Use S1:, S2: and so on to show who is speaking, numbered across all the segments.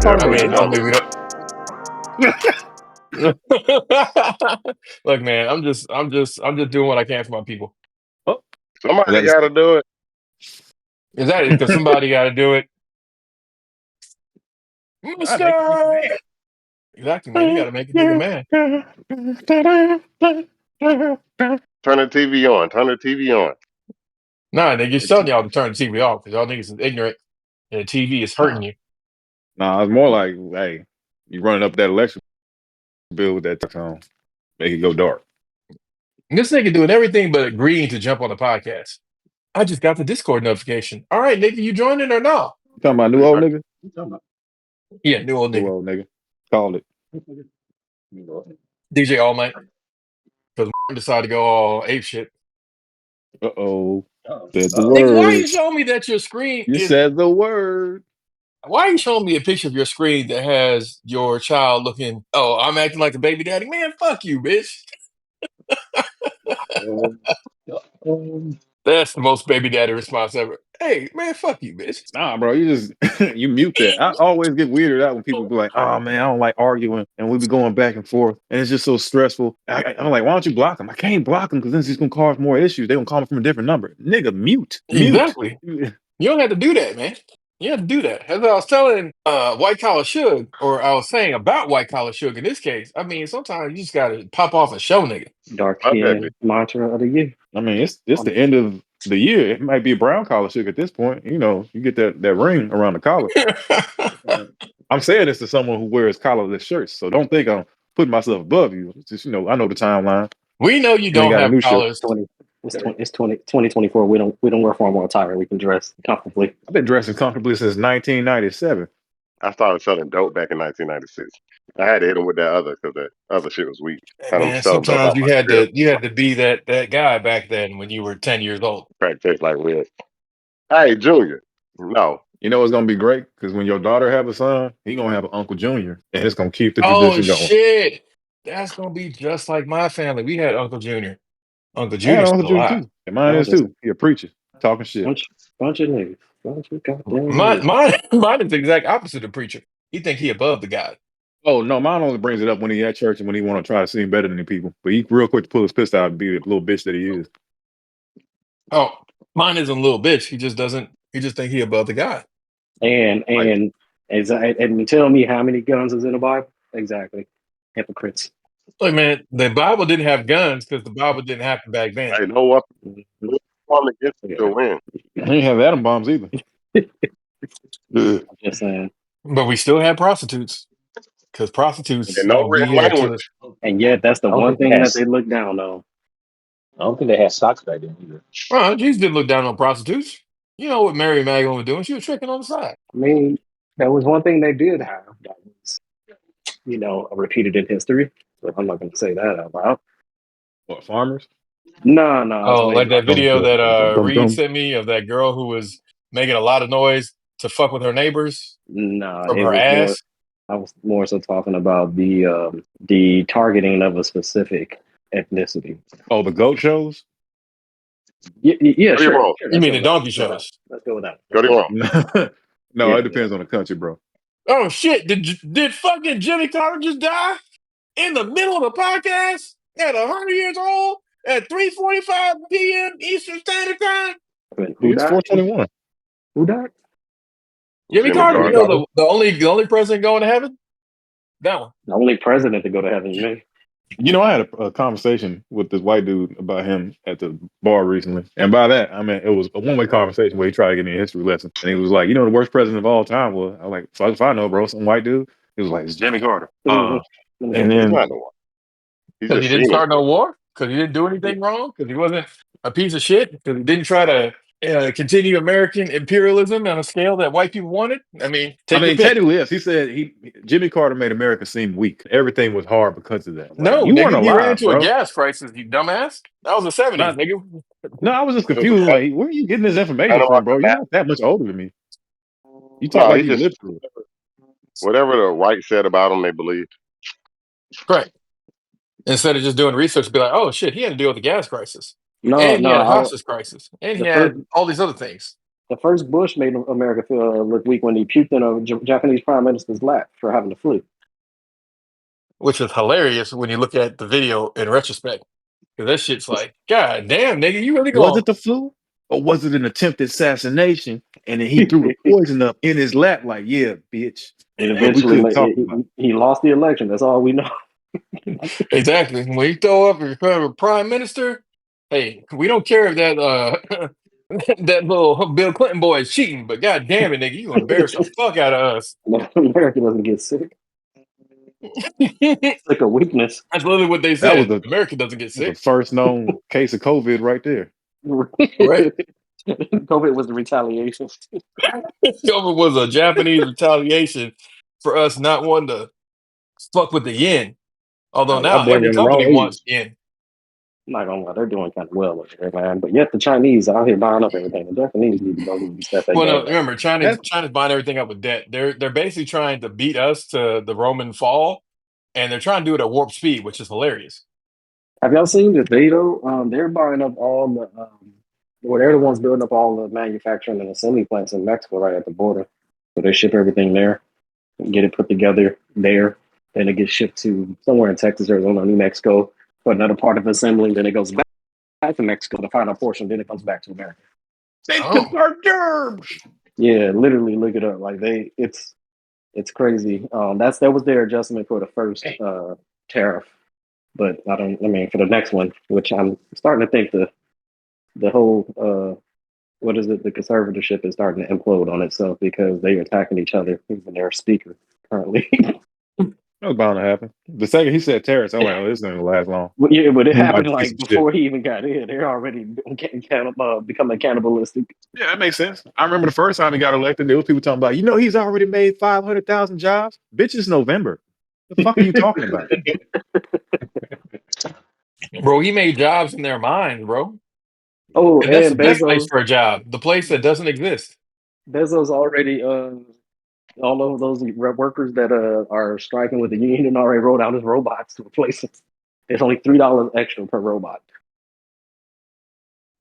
S1: talking
S2: I
S1: about?
S2: mean, I mean, we don't. Look, man, I'm just doing what I can for my people.
S1: Oh,
S3: Somebody
S1: that's
S3: got to do it.
S2: Is that it? Because somebody got to do it. Mr. Exactly, man. You got to make a nigga mad.
S3: Turn the TV on. Turn the TV on.
S2: Nah, they just telling y'all to turn the TV off because y'all niggas is ignorant and the TV is hurting you.
S1: Nah, it's more like, hey, you running up that election bill with that on, make it go dark.
S2: And this nigga doing everything but agreeing to jump on the podcast. I just got the Discord notification. All right, nigga, you joining or no?
S1: You talking about new old nigga?
S2: Yeah, new old
S1: New
S2: nigga.
S1: old nigga. Called it.
S2: DJ All Night. Because decided to go all ape shit.
S1: Uh-oh. Said the
S2: Nigga, why are you
S1: word.
S2: showing me that your screen
S1: You
S2: is...
S1: said the word.
S2: Why are you showing me a picture of your screen that has your child looking... Oh, I'm acting like a baby daddy? Man, fuck you, bitch. That's the most baby daddy response ever. Hey, man, fuck you, bitch.
S1: Nah, bro, you just you mute that. I always get weirded out when people be like, "Oh man, I don't like arguing," and we be going back and forth, and it's just so stressful. I'm like, "Why don't you block them?" I can't block them because then it's just gonna cause more issues. They gonna call me from a different number. Nigga, mute.
S2: Exactly. You don't have to do that, man. You have to do that. As I was telling White Collar Suge, or I was saying about White Collar Suge in this case, I mean, sometimes you just gotta pop off and show nigga.
S4: Dark skin mantra of the year.
S1: I mean, it's the end of the year. It might be a brown collar sugar at this point. You know, you get that ring around the collar. I'm saying this to someone who wears collarless shirts, so don't think I'm putting myself above you. It's just, I know the timeline.
S2: We know you
S1: ain't
S2: don't
S1: got a
S2: have
S1: new shirt.
S2: collars.
S4: It's 2024. We don't wear formal attire. We can dress comfortably.
S1: I've been dressing comfortably since 1997.
S3: I started selling dope back in 1996. I had to hit him with that other because that other shit was weak.
S2: Hey, man, sometimes you had to be that guy back then when you were 10 years old.
S3: Crack taste like red. Hey, Junior. No.
S1: You know it's gonna be great because when your daughter have a son, he gonna have an Uncle Junior, and it's gonna keep the tradition going.
S2: Oh shit, that's gonna be just like my family. We had Uncle Junior. Uncle
S1: I had
S2: Junior's
S1: Uncle
S2: still
S1: Junior
S2: alive.
S1: too, and mine is too. He a preacher, talking shit.
S4: Bunch of niggas. Bunch of goddamn niggas.
S2: Mine is the exact opposite of preacher. He think he above the God.
S1: Oh no, mine only brings it up when he at church and when he want to try to seem better than the people. But he real quick to pull his pistol out and be the little bitch that he is.
S2: Oh, mine isn't a little bitch. He just doesn't. He just think he above the God.
S4: And tell me how many guns is in the Bible? Exactly, hypocrites.
S2: Look, man, the Bible didn't have guns because the Bible didn't happen back then.
S3: Hey, no weapon against you to win.
S1: He didn't have atom bombs either.
S4: I'm just saying.
S2: But we still had prostitutes because prostitutes.
S3: And no written language.
S4: And yet, that's the one thing that they look down on.
S5: I don't think they had socks back then either.
S2: Well, Jesus didn't look down on prostitutes. You know what Mary Magdalene was doing? She was tricking on the side.
S4: I mean, that was one thing they did have that was, repeated in history. But I'm not going to say that out loud.
S1: What, farmers?
S4: No.
S2: Oh, like that video that Reed
S1: Reed
S2: sent me of that girl who was making a lot of noise to fuck with her neighbors.
S4: No,
S2: from her ass.
S4: I was more so talking about the targeting of a specific ethnicity.
S1: Oh, the goat shows?
S4: Yeah, sure.
S2: You mean the donkey shows?
S4: Let's go with that.
S1: No, it depends on the country, bro.
S2: Oh shit! Did fucking Jimmy Carter just die in the middle of the podcast at 100 years old at 3:45 p.m. Eastern Standard Time?
S1: It's 421.
S4: Who died?
S2: Jimmy Carter. You know the only president going to heaven. That one.
S4: The only president to go to heaven, man.
S1: You know, I had a conversation with this white dude about him at the bar recently. And by that, I mean, it was a one-way conversation where he tried to give me a history lesson. And he was like, the worst president of all time was, I was like, fuck if I know, bro, some white dude. He was like, it's Jimmy Carter. And then...
S2: Because he didn't start no war? Because he didn't do anything wrong? Because he wasn't a piece of shit? Because he didn't try to continue American imperialism on a scale that white people wanted? I mean,
S1: technically, yes. He said Jimmy Carter made America seem weak. Everything was hard because of that.
S2: No,
S1: you weren't alive,
S2: he ran into
S1: bro.
S2: a gas crisis, you dumbass. That was the 70s, nigga.
S1: No, I was just confused. Like, where are you getting this information from, bro? You're not that much older than me. You talk like you lived through it.
S3: Whatever the white said about him, they believed.
S2: Right. Instead of just doing research, be like, oh shit, he had to deal with the gas crisis.
S4: No,
S2: and he had a hostage crisis. And he had all these other things.
S4: The first Bush made America feel look weak when he puked in a Japanese prime minister's lap for having the flu.
S2: Which is hilarious when you look at the video in retrospect. Because that shit's like, God damn, nigga, you really
S1: Was
S2: going?
S1: it the flu? Or was it an attempted assassination? And then he threw the poison up in his lap, like, yeah, bitch.
S4: And
S1: But we
S4: eventually,
S1: couldn't talk about it.
S4: he lost the election. That's all we know.
S2: Exactly. When you throw up your prime minister, hey, we don't care if that that little Bill Clinton boy is cheating, but god damn it, nigga, you gonna embarrass the fuck out of us.
S4: America doesn't get sick. Sick of weakness.
S2: That's literally what they
S1: That was
S2: said.
S1: the
S2: America doesn't get
S1: the
S2: sick.
S1: first known case of COVID right there.
S2: Right.
S4: COVID was the retaliation.
S2: COVID was a Japanese retaliation for us not wanting to fuck with the yen. Although
S1: Y'all
S2: now
S1: blame it
S2: every
S1: on the wrong
S2: company
S1: age.
S2: wants yen.
S4: I'm not gonna lie, they're doing kind of well over there, man. But yet the Chinese are out here buying up everything. The Japanese need to go and step their
S2: Well, no,
S4: game up.
S2: remember China's
S1: That's
S2: buying everything up with debt. They're basically trying to beat us to the Roman fall, and they're trying to do it at warp speed, which is hilarious.
S4: Have y'all seen the data? They're buying up all the well, they're the ones building up all the manufacturing and assembly plants in Mexico right at the border. So they ship everything there and get it put together there. Then it gets shipped to somewhere in Texas, Arizona, New Mexico for another part of assembly. Then it goes back to Mexico, the final portion. Then it comes back to America.
S1: they
S2: Oh,
S1: took our germs.
S4: Yeah, literally look it up. Like it's crazy. That was their adjustment for the first tariff. But I mean for the next one, which I'm starting to think the whole what is it, the conservatorship is starting to implode on itself because they're attacking each other, even their speaker currently.
S1: That was bound to happen. The second he said terrorists, I'm like, oh, this ain't gonna last long.
S4: But yeah, but it
S1: He might
S4: happened
S1: see
S4: like
S1: some shit.
S4: before he even got in. They're already becoming cannibalistic.
S1: Yeah, that makes sense. I remember the first time he got elected, there was people talking about, he's already made 500,000 jobs. Bitch, it's November. The fuck are you talking about?
S2: bro, he made jobs in their minds, bro,
S4: Oh,
S2: and that's the
S4: and
S2: best place for a job, the place that doesn't exist.
S4: Bezos already all of those workers that are striking with the union already rolled out his robots to replace them. It's only $3 extra per robot.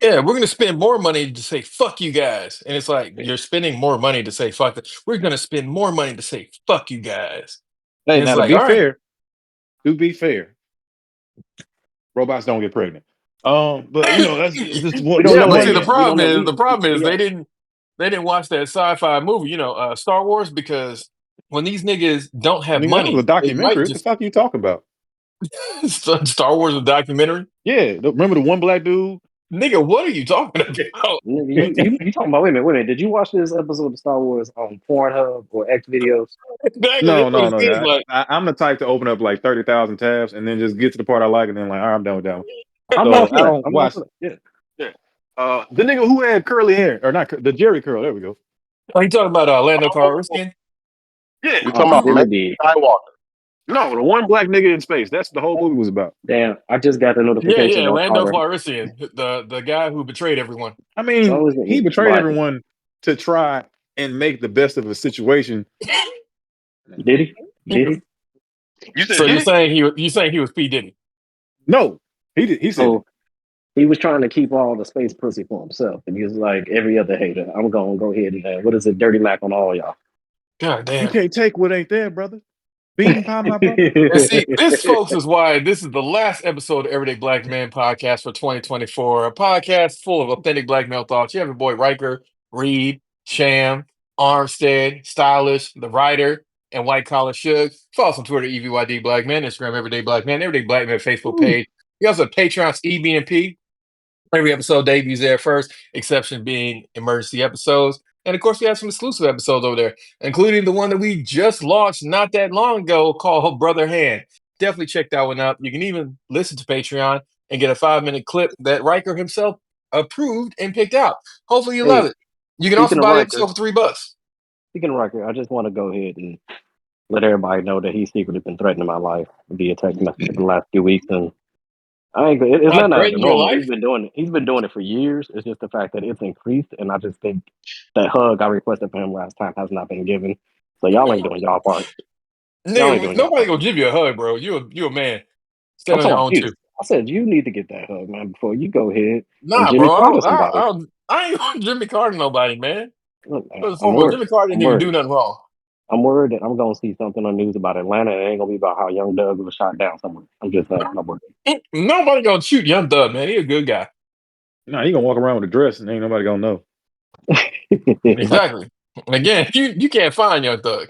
S2: Yeah, we're gonna spend more money to say fuck you guys, and it's like you're spending more money to say fuck. We're gonna spend more money to say fuck you guys,
S1: Hey,
S2: and it's
S1: now to
S2: like,
S1: be
S2: all right,
S1: fair, robots don't get pregnant. But that's just
S4: We don't
S2: yeah,
S4: know
S2: but
S4: that
S2: see, the
S4: yet. We don't
S2: problem
S4: know.
S2: is,
S4: We
S2: the problem is
S4: yeah.
S2: they didn't watch that sci-fi movie, Star Wars, because when these niggas don't have
S1: nigga, that was a
S2: money, they might
S1: documentary. What the
S2: just
S1: fuck are you talking about?
S2: Star Wars a documentary.
S1: Yeah, remember the one black dude?
S2: Nigga, what are you talking about?
S4: You talking about? Wait a minute. Did you watch this episode of Star Wars on Pornhub or X videos?
S2: Exactly,
S1: No,
S2: that's what
S1: no,
S2: it
S1: no.
S2: seems
S1: Yeah.
S2: like.
S1: I'm the type to open up like 30,000 tabs and then just get to the part I like and then like, all right, I'm done with that one.
S4: I'm
S1: So
S4: not for
S1: I
S4: that.
S1: don't
S4: I'm not
S1: watch.
S4: for that. Yeah.
S1: Yeah. The nigga who had curly hair, or not the Jerry curl. There we go.
S2: Are you talking about Lando
S3: Oh,
S2: Calrissian?
S1: Yeah.
S3: you
S4: Oh,
S3: talking
S4: he
S3: about
S4: did
S3: Matt
S4: indeed.
S3: Skywalker?
S1: No, the one black nigga in space. That's the whole movie was about.
S4: Damn, I just got the
S2: Yeah,
S4: notification
S2: yeah,
S4: that
S2: Lando
S4: Carter.
S2: Calrissian, the guy who betrayed everyone.
S1: I mean,
S4: Oh, is
S1: he
S4: it
S1: betrayed
S4: right?
S1: everyone to try and make the best of a situation.
S4: Did he? Did he?
S1: You said
S2: So
S1: did it?
S2: you saying he was P Diddy?
S1: No, he did. He said it.
S4: So he was trying to keep all the space pussy for himself, and he was like every other hater. I'm gonna go ahead and what is it, dirty Mac on all y'all.
S2: God
S1: You
S2: damn.
S1: can't take what ain't there, brother. Bean pie, my brother.
S2: And see, this, folks, is why this is the last episode of Everyday Black Man Podcast for 2024. A podcast full of authentic black male thoughts. You have your boy Riker, Reed, Sham, Armstead, Stylish, the writer, and White Collar Suge. Follow us on Twitter, EVYD Black Man, Instagram, Everyday Black Man, Everyday Black Man Facebook
S4: Ooh,
S2: page. You also have Patreon's EB&P. Every episode debuts there first, exception being emergency episodes. And of course, we have some exclusive episodes over there, including the one that we just launched not that long ago called Brother Hand. Definitely check that one out. You can even listen to Patreon and get a 5-minute clip that Riker himself approved and picked out. Hopefully, you love
S4: hey,
S2: it. You can also
S4: speaking of
S2: buy the
S4: Riker,
S2: episode for $3.
S4: I just want to go ahead and let everybody know that he's secretly been threatening my life via text message for the last few weeks, and I ain't. It's
S2: Not
S4: not out of the
S2: threatening your
S4: normal.
S2: life.
S4: He's been doing it for years. It's just the fact that it's increased, and I just think that hug I requested for him last time has not been given. So y'all ain't doing y'all part. Y'all ain't
S2: Nigga,
S4: doing y'all
S2: nobody
S4: part.
S2: gonna give you a hug, bro. You a man.
S4: I'm
S2: Stand on
S4: talking
S2: your
S4: about
S2: own
S4: you.
S2: too.
S4: I said you need to get that hug, man, before you go ahead and
S2: Nah,
S4: Jimmy
S2: bro.
S4: Carter somebody.
S2: I ain't going to Jimmy Carter nobody, man.
S4: Look, man,
S2: First and foremost, Jimmy Carter didn't even do nothing wrong.
S4: I'm worried that I'm gonna see something on the news about Atlanta. And it ain't gonna be about how Young Doug was shot down somewhere. I'm just saying. I'm worried.
S2: Nobody gonna shoot Young Thug, man. He a good guy.
S1: Nah, he gonna walk around with a dress and ain't nobody gonna know.
S2: Exactly. Again, you can't find Young Thug.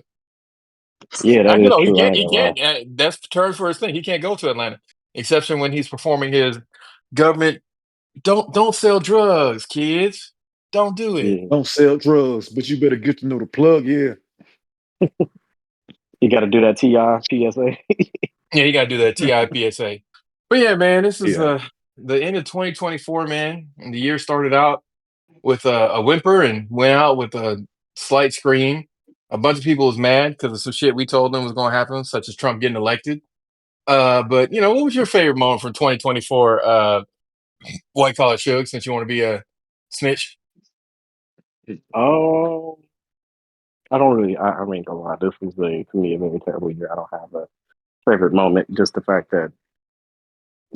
S4: Yeah, that
S2: You
S4: is
S2: know,
S4: true. I ain't
S2: he
S4: gonna lie.
S2: can't. That's terms for his thing. He can't go to Atlanta, exception when he's performing his government. Don't sell drugs, kids. Don't do it.
S4: Yeah,
S1: Don't sell drugs, but you better get to know the plug. Yeah,
S4: you got to do that TI PSA.
S2: Yeah, you gotta do that TIPSA. But yeah, man, this is
S1: yeah.
S2: the end of 2024, man. And the year started out with a whimper and went out with a slight scream. A bunch of people was mad because of some shit we told them was going to happen, such as Trump getting elected. But you know, what was your favorite moment from 2024? White Collar Suge, since you want to be a snitch.
S4: Oh, I don't really. I ain't gonna lie. This was to me a very terrible year. I don't have a favorite moment. Just the fact that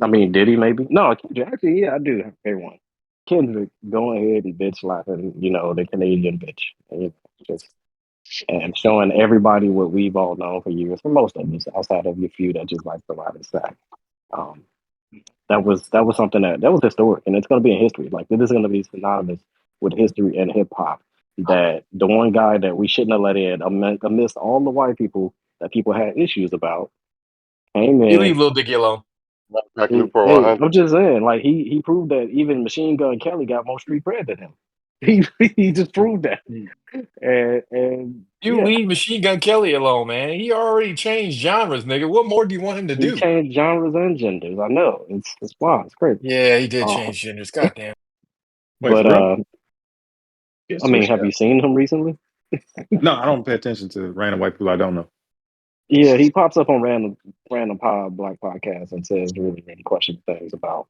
S4: I mean, did he maybe? No, actually, yeah, I do have a favorite one. Kendrick going ahead and bitch slapping, the Canadian bitch, and just and showing everybody what we've all known for years, for most of us, outside of your few that just like to ride his sack. Um, that was something that was historic, and it's going to be in history. Like this is going to be synonymous with history and hip hop. That the one guy that we shouldn't have let in, amidst all the white people that people had issues about, came
S2: You leave
S4: in.
S2: Lil Dicky alone.
S3: Back Newport
S4: Hey,
S3: 100.
S4: I'm just saying, like he proved that even Machine Gun Kelly got more street cred than him. He just proved that, and
S2: You
S4: yeah,
S2: leave Machine Gun Kelly alone, man. He already changed genres, nigga. What more do you want him to
S4: he
S2: do?
S4: changed genres and genders. I know it's wild, it's crazy.
S2: Yeah, he did
S4: Um,
S2: change genders. Goddamn.
S1: Wait,
S4: but
S1: for real?
S5: Get
S4: I mean,
S5: switched
S4: have you
S5: up.
S4: seen him recently?
S1: No, I don't pay attention to random white people I don't know.
S4: Yeah, he pops up on random black podcasts and says really questionable things about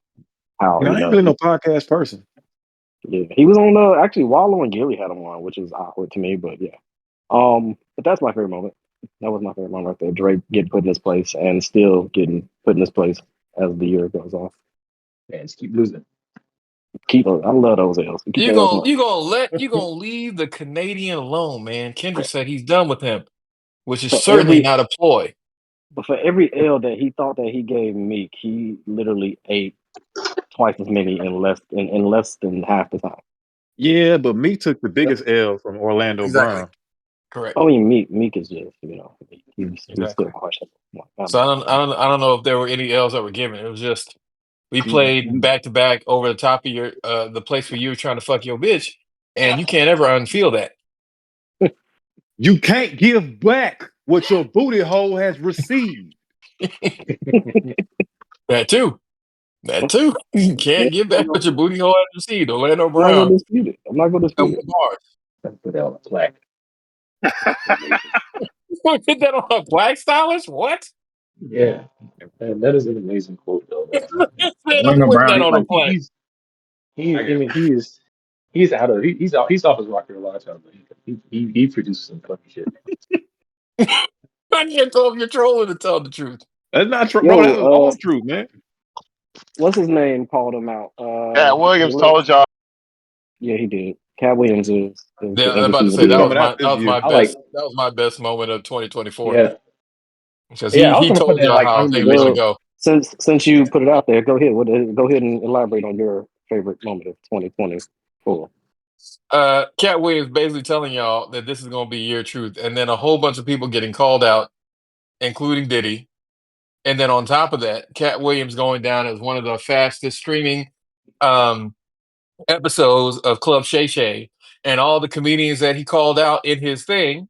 S4: how
S1: I ain't really no podcast person.
S4: yeah, he was on actually Wallow and Gilly had him on, which is awkward to me, but yeah. But that's my favorite moment. That was my favorite moment right there. Drake getting put in his place and still getting put in his place as the year goes on.
S5: Fans keep losing.
S4: I love those L's. Keep the L's money.
S2: You gonna leave the Canadian alone, man. Kendrick said he's done with him, which is
S4: For
S2: certainly
S4: every
S2: not a ploy.
S4: but for every L that he thought that he gave Meek, he literally ate twice as many in less than half the time.
S1: Yeah, but me took the biggest L from Orlando
S2: Exactly.
S1: Brown.
S2: Correct.
S4: I mean, Meek is just he's still
S2: Exactly.
S4: questionable.
S2: So I don't know if there were any L's that were given. It was just we
S1: You,
S2: played back to back over the top of your the place where you were trying to fuck your bitch, and you can't ever unfeel that.
S1: you can't give back what your booty hole has received.
S2: That too. That too. You can't give back what your booty hole has received. Orlando
S4: I'm not
S2: Brown.
S4: gonna dispute it. I'm not gonna dispute it.
S2: Bars.
S5: Let's put that on a plaque. Amazing.
S2: You gonna get that on a black stylist? What?
S5: Yeah, and that is an amazing quote, though, man.
S2: Man, I'm
S5: Orlando
S2: putting
S5: Brown,
S2: that on a plaque.
S5: I
S1: I got
S5: mean, he's out of he's off his rocker a lot of times. But he produces some funny shit.
S2: I can't tell if you're trolling to tell the truth.
S1: That's not true, bro.
S4: Yo,
S1: That was all true, man.
S4: what's his name called him out?
S3: Cat Williams
S4: Gillette?
S3: told y'all.
S4: Yeah, he did. Cat Williams is
S2: Yeah,
S4: the
S2: I'm about to
S4: undefeated
S2: say
S1: He's
S4: elite.
S1: coming out this
S2: that
S1: year.
S5: I like,
S2: was my best moment of 2024
S5: yeah,
S2: because
S5: yeah. I was
S2: he
S5: gonna put
S2: told
S5: that
S2: y'all
S5: like
S2: how
S5: honorable
S2: things were gonna
S5: mention.
S4: Well,
S2: go.
S4: since you put it out there, go ahead. Go ahead and elaborate on your favorite moment of 2024.
S2: Cat Williams basically telling y'all that this is gonna be year truth, and then a whole bunch of people getting called out, including Diddy. And then on top of that, Cat Williams going down as one of the fastest streaming um, episodes of Club Shay Shay, and all the comedians that he called out in his thing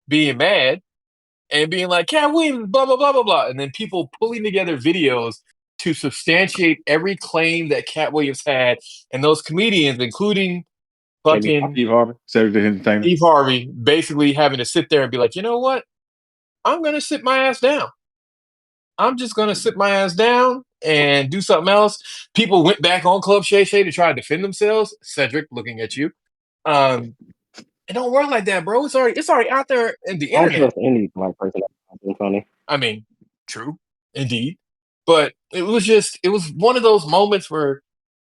S2: being mad and being like, Cat Williams, blah, blah, blah, blah, blah. And then people pulling together videos to substantiate every claim that Cat Williams had. And those comedians, including
S4: Jamie
S2: fucking
S4: Foxx.
S1: Steve Harvey, Saturday Entertainer.
S2: Steve Harvey, basically having to sit there and be like, you know what? I'm going to sit my ass down. I'm just going to sit my ass down and do something else. People went back on Club Shay Shay to try to defend themselves. Cedric, looking at you. It don't work like that, bro. It's already out there in the
S4: I don't
S2: internet.
S4: trust any black person that's funny.
S2: I mean, true, indeed. But it was one of those moments where,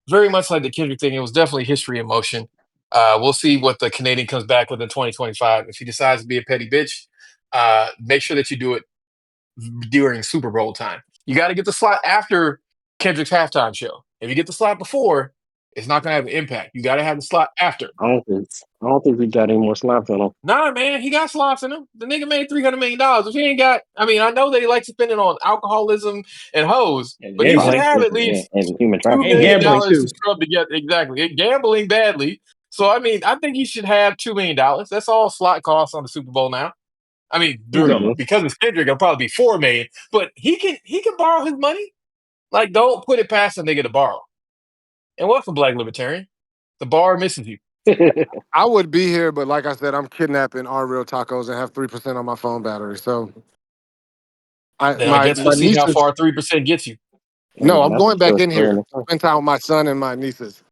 S2: very much like the Kendrick thing, it was definitely history in motion. We'll see what the Canadian comes back with in 2025. If he decides to be a petty bitch, make sure that you do it during Super Bowl time. You got to get the slot after Kendrick's halftime show. If you get the slot before, it's not going to have an impact. You got to have the slot after.
S4: I don't think we got any more slots on him.
S2: Nah, man, he got slots in him. The nigga made $300 million. If he ain't got, I mean, I know they like to spend it on alcoholism and hoes,
S5: And
S2: but he should
S5: gambling.
S2: have at
S4: Yeah,
S2: least
S4: and human
S2: $2
S5: And
S4: trafficking.
S2: million
S5: gambling
S2: to
S5: too.
S2: scrub together. Exactly. And gambling badly. So I mean, I think he should have $2 million. That's all slot costs on the Super Bowl now. I mean,
S1: What you talking
S4: Mhm.
S1: about?
S2: because it's Kendrick, it'll probably be $4 million. But he can borrow his money. Like, don't put it past a nigga to borrow. And welcome, Black Libertarian. The bar misses you.
S6: I would be here, but like I said, I'm kidnapping our real tacos and have 3% on my phone battery. So
S2: Then I
S6: my
S2: guess we'll see how
S6: nieces.
S2: far 3% gets you.
S6: No, I'm
S4: That's
S6: going
S4: for
S6: back
S4: sure.
S6: in here. Spend time with my son and my nieces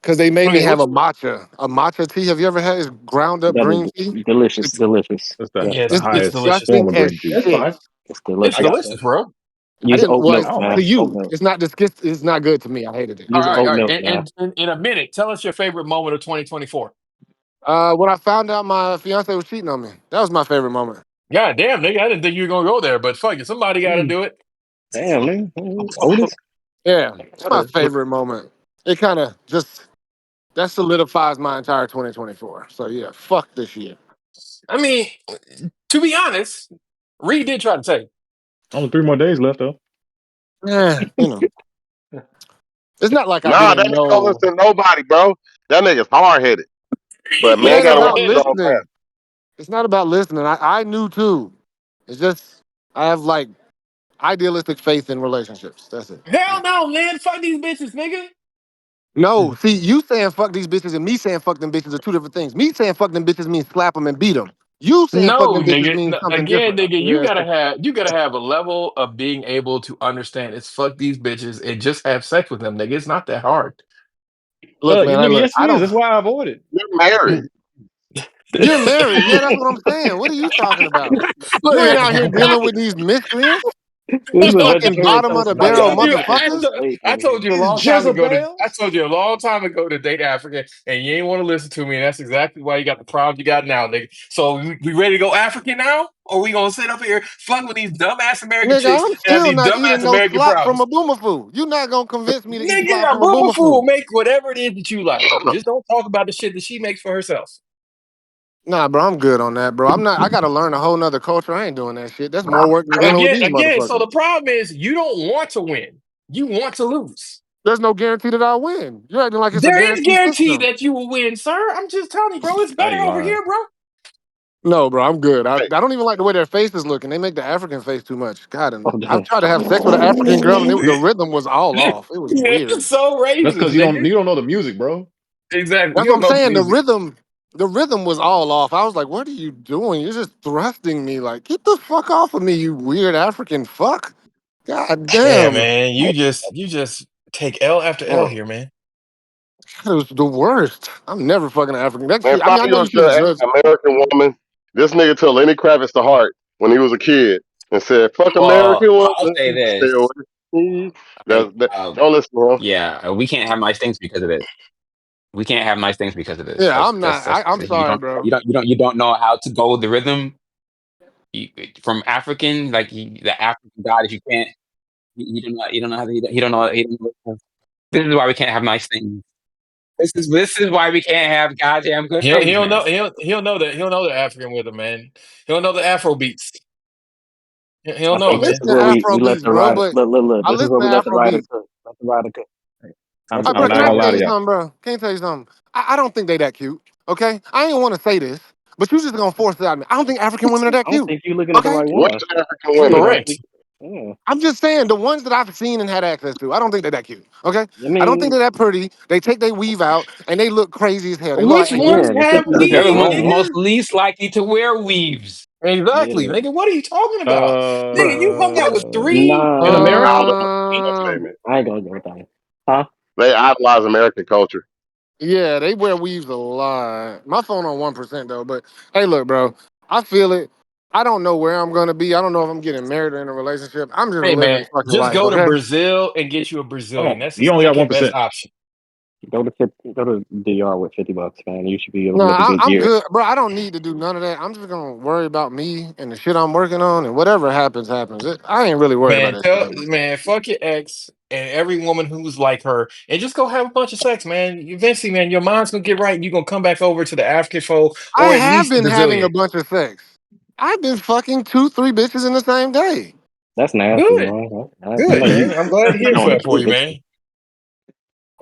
S6: because they made me
S2: Okay,
S6: have a matcha tea. Have you ever had? It's ground up
S4: That
S6: green
S4: is
S6: tea.
S4: delicious,
S6: It's
S4: delicious.
S1: That's
S4: Yeah,
S1: the
S2: it's
S1: highest
S2: delicious.
S6: disgusting
S1: form of
S6: as
S1: green tea.
S5: That's
S6: shit.
S5: fine.
S4: it's
S2: It's
S5: I
S4: delicious.
S5: got
S2: delicious,
S5: that.
S2: bro.
S6: I
S4: Use
S6: didn't.
S4: oat
S6: Well,
S4: milk,
S6: it's,
S1: All
S4: man.
S6: to
S1: right.
S4: Oat
S6: you,
S4: milk.
S6: it's not disgust. It's not good to me. I hated it.
S2: All
S4: Use
S2: right,
S4: oat
S2: all right.
S4: milk, man.
S2: And in a minute, tell us your favorite moment of 2024.
S6: When I found out my fiance was cheating on me, that was my favorite moment.
S2: God damn, nigga, I didn't think you were gonna go there, but fuck it, somebody got to do it.
S4: Damn, man. Otis.
S6: Yeah, it's my favorite moment. It kind of just that solidifies my entire 2024. So yeah, fuck this year.
S2: I mean, to be honest, Reed did try to tell you.
S1: Only 3 more days left though.
S6: Yeah, it's not like I
S3: Nah, that
S6: didn't
S3: nigga don't
S6: know.
S3: listen to nobody, bro. That nigga's hard headed. But
S6: It
S3: man
S6: ain't
S3: gotta
S2: Hard
S3: watch
S6: about
S3: his
S2: headed.
S3: own mouth.
S6: listening. It's not about listening. I knew too. It's just I have like idealistic faith in relationships. That's it.
S2: Hell no, man. Fuck these bitches, nigga.
S6: No, see, you saying fuck these bitches and me saying fuck them bitches are two different things. Me saying fuck them bitches means slap them and beat them. You saying fuck
S2: No,
S6: them bitches
S2: nigga.
S6: means
S2: No,
S6: something
S2: again,
S6: different.
S2: nigga,
S6: Yeah.
S2: you gotta have a level of being able to understand it's fuck these bitches and just have sex with them, nigga. It's not that hard.
S6: Look, man,
S1: Nigga, yes it
S6: I
S1: is.
S6: don't.
S1: That's why I avoid it.
S3: You're married.
S6: You're married. Yeah, that's what I'm saying. What are you talking about?
S2: Look
S6: You ain't
S2: here.
S6: out here dealing with these miscreants.
S4: This
S6: You
S4: is a
S6: fucking
S4: vegetarian
S6: bottom
S4: telling
S6: of the
S2: I
S4: somebody
S6: barrel
S4: not
S2: told
S4: to
S2: you,
S4: eat their
S6: motherfuckers.
S4: plate,
S2: I
S4: man.
S2: told you a
S1: These
S2: long time ago to, I
S1: Jezebels.
S2: told you a long time ago to date African, and you ain't want to listen to me, and that's exactly why you got the problems you got now, nigga. So we ready to go African now, or we gonna sit up here fuck with these dumbass American
S6: Nigga,
S2: chicks
S6: I'm
S2: and have
S6: still
S2: these
S6: not
S2: dumbass
S6: eating no
S2: American
S6: slop from
S2: problems?
S6: a boomerfoo. You not gonna convince me to eat
S2: Nigga,
S6: slop
S2: a
S6: from a
S2: boomer fool
S6: boomerfoo.
S2: will make whatever it is that you like. Just don't talk about the shit that she makes for herself.
S6: Nah, bro, I'm good on that, bro. I'm not. I gotta learn a whole nother culture. I ain't doing that shit. That's more work than dealing with these
S2: Again. So
S6: motherfuckers.
S2: the problem is you don't want to win. You want to lose.
S6: There's no guarantee that I'll win. You're acting like it's a
S2: There is
S6: guarantee
S2: guarantee
S6: system.
S2: that you will win, sir. I'm just telling you, bro. It's
S1: Now
S2: better
S1: you
S2: over
S1: lying.
S2: here, bro.
S6: No, bro, I'm good. I
S3: Hey,
S6: don't even like the way their faces look, and they make the African face too much. God, and
S4: Oh,
S6: I've
S4: damn.
S6: tried to have sex with an African girl, and the rhythm was all off. It was
S2: Yeah,
S6: weird.
S2: it's so
S1: That's
S2: racist,
S1: because
S2: nigga.
S1: you don't know the music, bro.
S2: Exactly.
S6: That's
S2: You
S6: what
S2: don't
S6: I'm
S2: know the
S6: saying.
S2: music.
S6: The rhythm was all off. I was like, "What are you doing? You're just thrusting me. Like, get the fuck off of me, you weird African fuck." God
S2: Yeah,
S6: damn,
S2: man. You just take L after L
S3: mm.
S2: here, man.
S6: that was the worst. I'm never fucking an African. That
S3: Man,
S6: shit. I mean, I
S3: probably
S6: know
S3: you
S6: you
S3: should
S6: shouldn't
S3: have
S6: judge.
S3: asked an American woman. This nigga took Lenny Kravitz to heart when he was a kid and said, "Fuck
S7: Well,
S3: American
S7: I'll say
S3: woman, stay
S7: this.
S3: away from me."
S7: Like,
S3: Don't listen to him.
S7: yeah, we can't have nice things because of this. We can't have nice things because of this.
S6: Yeah, I'm not.
S7: That's
S6: I'm sorry, bro.
S7: you don't know how to go with the rhythm you, from African the African God. If you can't, you don't know how to, you don't know. This is why we can't have nice things. This is why we can't have goddamn good
S2: He
S7: things,
S2: don't know
S7: man.
S2: he'll know the African rhythm, man. He'll know the Afro beats. He'll
S4: I
S2: know,
S4: think
S6: I
S4: this
S2: man.
S6: listen
S4: is
S6: to
S4: where we
S6: Afro
S4: let
S6: beats,
S4: the
S6: bro,
S4: rider
S6: but
S4: look.
S6: I
S4: This is
S6: listen
S4: where
S6: to
S4: we let the
S6: Afro
S4: rider
S6: beats.
S4: cook. Let the rider cook. Let
S1: I'm,
S4: the
S6: Hey,
S1: I'm
S6: bro,
S4: rider
S1: not
S6: can I
S1: gonna
S4: cook.
S1: lie
S6: tell
S1: to
S6: you
S1: y'all.
S6: something, bro? Can I tell you something? I don't think they that cute. Okay, I ain't want to say this, but you just gonna force it out of me. I don't think African women are that
S4: I don't
S6: cute.
S4: think you're looking at the
S6: Okay,
S4: right
S3: Which
S4: one.
S3: African
S4: You
S3: women?
S4: looking at
S2: Correct.
S4: the yeah.
S6: I'm just saying the ones that I've seen and had access to. I don't think they're that cute. Okay,
S4: I
S6: I don't think
S4: mean,
S6: they're that pretty. They take their weave out and they look crazy as hell. They look
S2: Which
S6: like
S2: ones
S4: again,
S6: aliens.
S4: except
S2: have
S4: you looking at
S7: They're
S4: the
S7: the
S2: weave,
S4: wrong one.
S7: most
S2: nigga?
S7: least likely to wear weaves.
S2: Exactly,
S4: Yeah,
S2: nigga. What are you talking about? Nigga,
S6: Bruh.
S2: you hung out with three
S1: In
S3: I
S1: America,
S3: don't know that
S6: Um,
S3: statement.
S4: I ain't gonna go with that. Huh?
S3: They idolize American culture.
S6: yeah, they wear weaves a lot. My phone on 1% though, but hey, look, bro, I feel it. I don't know where I'm gonna be. I don't know if I'm getting married or in a relationship. I'm just
S2: Hey
S6: living
S2: man,
S6: fucking
S2: just
S6: life,
S2: go to
S6: okay?
S2: Brazil and get you a
S1: Hold
S2: Brazilian.
S1: on.
S2: That's the
S1: You only got
S2: second best
S1: 1%.
S2: option.
S4: Go to DR with $50, man. You should be able
S6: No,
S4: to live a good
S6: I'm
S4: year.
S6: good, bro. I don't need to do none of that. I'm just gonna worry about me and the shit I'm working on, and whatever happens, happens. I ain't really worried about
S2: Man,
S6: that shit.
S2: fuck your ex and every woman who's like her, and just go have a bunch of sex, man. Eventually, man, your mind's gonna get right, and you're gonna come back over to the African fold,
S6: I
S2: or at
S6: have
S2: least the
S6: been having a
S2: Brazilian.
S6: bunch of sex. I've been fucking 2, 3 bitches in the same day.
S4: That's nasty,
S2: Good,
S4: man. I
S2: good,
S4: know
S2: man.
S4: you.
S2: I'm glad to
S4: You
S2: hear
S4: don't
S2: that for
S4: enjoy
S2: you,
S4: this.
S2: man.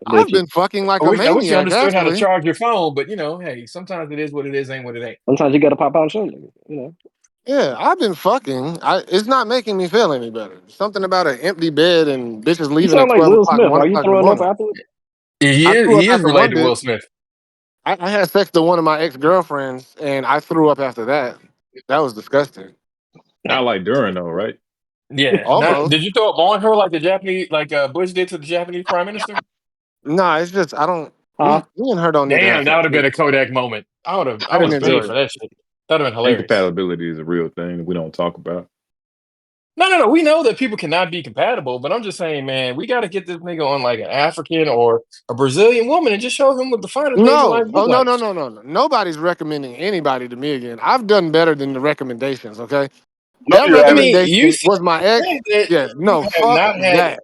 S6: I've
S4: Bet you.
S6: been fucking like
S2: I
S6: a
S2: wish you
S6: maniac,
S2: understood how to
S6: actually.
S2: charge your phone, but hey, sometimes it is what it is, ain't what it ain't.
S4: Sometimes you got to pop out and show you. You know.
S6: Yeah, I've been fucking. It's not making me feel any better. Something about an empty bed and bitches
S4: You
S6: leaving
S4: sound
S6: at
S4: like
S6: 12
S4: Will
S6: o'clock,
S4: Smith.
S6: 1
S4: Are you
S6: o'clock in the
S4: throwing up
S6: morning.
S4: afterwards?
S6: I threw up
S2: He is
S6: after one
S2: related to
S6: bitch.
S2: Will Smith.
S6: I had sex to one of my ex-girlfriends, and I threw up after that. That was disgusting.
S1: Not like during though, right?
S2: Yeah. Not
S6: Almost.
S2: did you throw up on her like the Japanese, like Bush did to the Japanese prime minister?
S6: Nah, it's just I don't.
S4: Huh?
S6: Me and her don't need to have
S2: Damn, that
S6: sex.
S2: would have been a Kodak moment. I
S6: I
S2: would
S6: didn't
S2: have paid
S6: enjoy
S2: for
S6: it.
S2: that shit. That'd have been hilarious.
S1: Incompatibility is a real thing that we don't talk about.
S2: No. We know that people cannot be compatible, but I'm just saying, man, we got to get this nigga on like an African or a Brazilian woman and just show him what the finer things in life
S6: No.
S2: look
S6: Oh no,
S2: like.
S6: no, no, no, no. Nobody's recommending anybody to me again. I've done better than the recommendations. Okay.
S3: No,
S6: That
S3: you
S2: I
S3: haven't.
S2: mean, you
S6: recommendation
S2: said
S6: was my ex.
S2: that
S6: Yes.
S2: you
S6: No.
S2: have
S6: Fuck
S2: not had.
S6: that.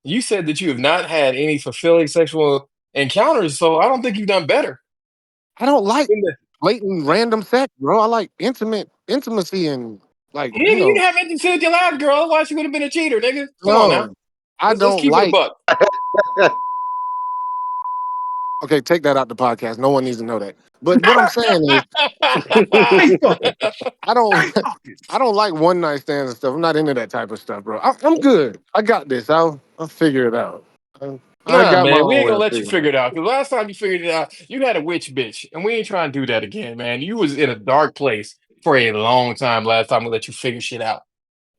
S2: You said that you have not had any fulfilling sexual encounters, so I don't think you've done better.
S6: I don't like
S2: In the,
S6: blatant random sex, bro. I like intimacy and like
S2: nigga, you didn't have anything to do with your last girl, otherwise you would have been a cheater, nigga. Come on now,
S6: no. I
S2: let's
S6: don't
S2: keep it a
S6: like.
S2: buck.
S6: Okay, take that out the podcast. No one needs to know that. But what I'm saying is,
S1: Hey, fuck it.
S6: I don't,
S1: Fuck it.
S6: I don't like one night stands and stuff. I'm not into that type of stuff, bro. I'm good. I got this. I'll figure it out. I
S2: Nah,
S6: got my
S2: man, we
S6: own
S2: ain't
S6: way
S2: gonna
S6: of
S2: let you
S6: figuring it
S2: figure
S6: out.
S2: it out. Because last time you figured it out, you had a witch bitch, and we ain't trying to do that again, man. You was in a dark place for a long time last time we let you figure shit out.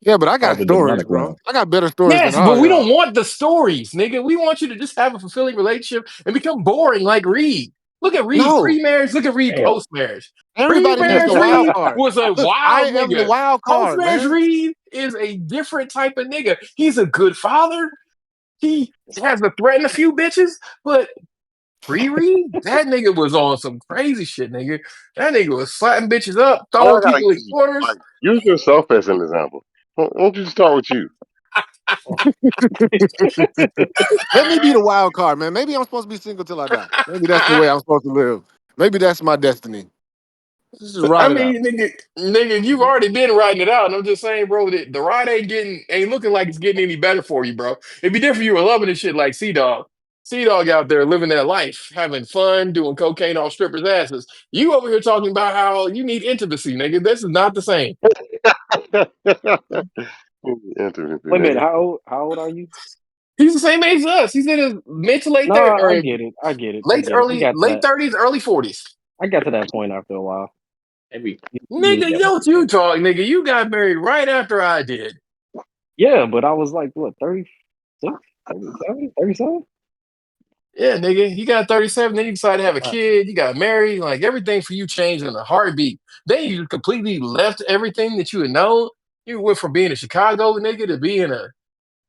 S6: Yeah, but I got
S1: Called the
S6: stories,
S1: demonic
S6: bro.
S1: realm.
S6: I got better stories than
S2: Yes, but
S6: all
S2: we don't
S6: y'all.
S2: want the stories, nigga. We want you to just have a fulfilling relationship and become boring like Reed. Look at Reed
S6: No,
S2: pre-marriage. Look at Reed
S3: Damn.
S2: post-marriage.
S6: everybody needs a
S2: Pre-marriage
S6: wild
S2: Reed
S6: card.
S2: was a
S6: Look, I
S2: wild
S6: am the
S2: nigga.
S6: wild card,
S2: Post-marriage
S6: man.
S2: Reed is a different type of nigga. He's a good father. He has to threaten a few bitches, but pre-Reed, that nigga was on some crazy shit, nigga. That nigga was slapping bitches up,
S3: Why
S2: throwing
S3: I gotta
S2: people in
S3: use you?
S2: corners.
S3: Like, use yourself as an example. Why don't you start with you?
S6: Let me be the wild card, man. Maybe I'm supposed to be single till I die. Maybe that's the way I'm supposed to live. Maybe that's my destiny. Let's just
S2: I
S6: ride it out.
S2: mean, nigga, you've already been riding it out, and I'm just saying, bro, that the ride ain't looking like it's getting any better for you, bro. It'd be different if you were loving this shit like Sea Dog. Sea Dog out there living that life, having fun, doing cocaine off strippers' asses. You over here talking about how you need intimacy, nigga. This is not the same.
S3: Intimacy,
S4: Wait a minute.
S3: nigga.
S4: How old are you?
S2: He's the same age as us. He's in his mid to late
S4: No,
S2: 30s,
S4: I
S2: or
S4: get it. I get it. I
S2: late
S4: get it.
S2: early late 30s, early 40s.
S4: I got to that point after a while.
S5: Maybe
S4: You
S2: Nigga,
S4: get
S2: yo, what you talk, nigga. You got married right after I did.
S4: Yeah, but I was like, what, 36, 37, 37?
S2: Yeah, nigga, you got 37, then you decided to have a
S4: Uh,
S2: kid, you got married, like everything for you changed in a heartbeat. Then you completely left everything that you had known. You went from being a Chicago nigga to being a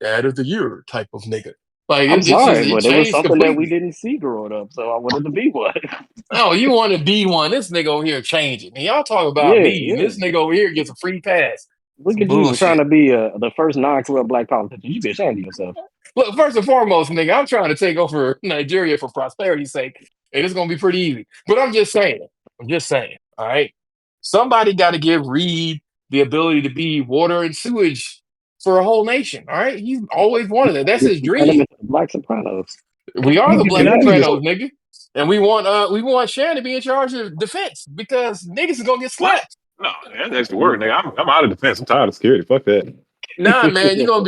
S2: dad of the year type of nigga. Like
S4: I'm
S2: it's just
S4: sorry,
S2: it
S4: but it was
S2: changed
S4: something that we
S2: completely.
S4: didn't see growing up, so I wanted to be one.
S2: Oh, you want to be one? This nigga over here changing. And y'all talk about
S4: Yeah,
S2: me, and
S4: yeah.
S2: this nigga over here gets a free pass.
S4: Look
S2: Some
S4: at you trying
S2: bullshit.
S4: to be the first non-club black politician. You be ashamed of yourself.
S2: Look, first and foremost, nigga, I'm trying to take over Nigeria for prosperity's sake, and it's gonna be pretty easy. But I'm just saying. I'm just saying. All right. Somebody got to give Reed the ability to be water and sewage for a whole nation. All right. He's always wanted that. That's
S4: You're
S2: his
S4: turning them
S2: dream.
S4: into the Black Sopranos.
S2: We are
S1: You
S2: the
S1: and
S2: Black
S1: I need to
S2: Sopranos, nigga. And we want Shan to be in charge of defense because niggas is gonna get
S1: what?
S2: slapped.
S1: No, that's extra work, nigga. I'm out of defense. I'm tired of security. Fuck that.
S2: Nah, man, you're gonna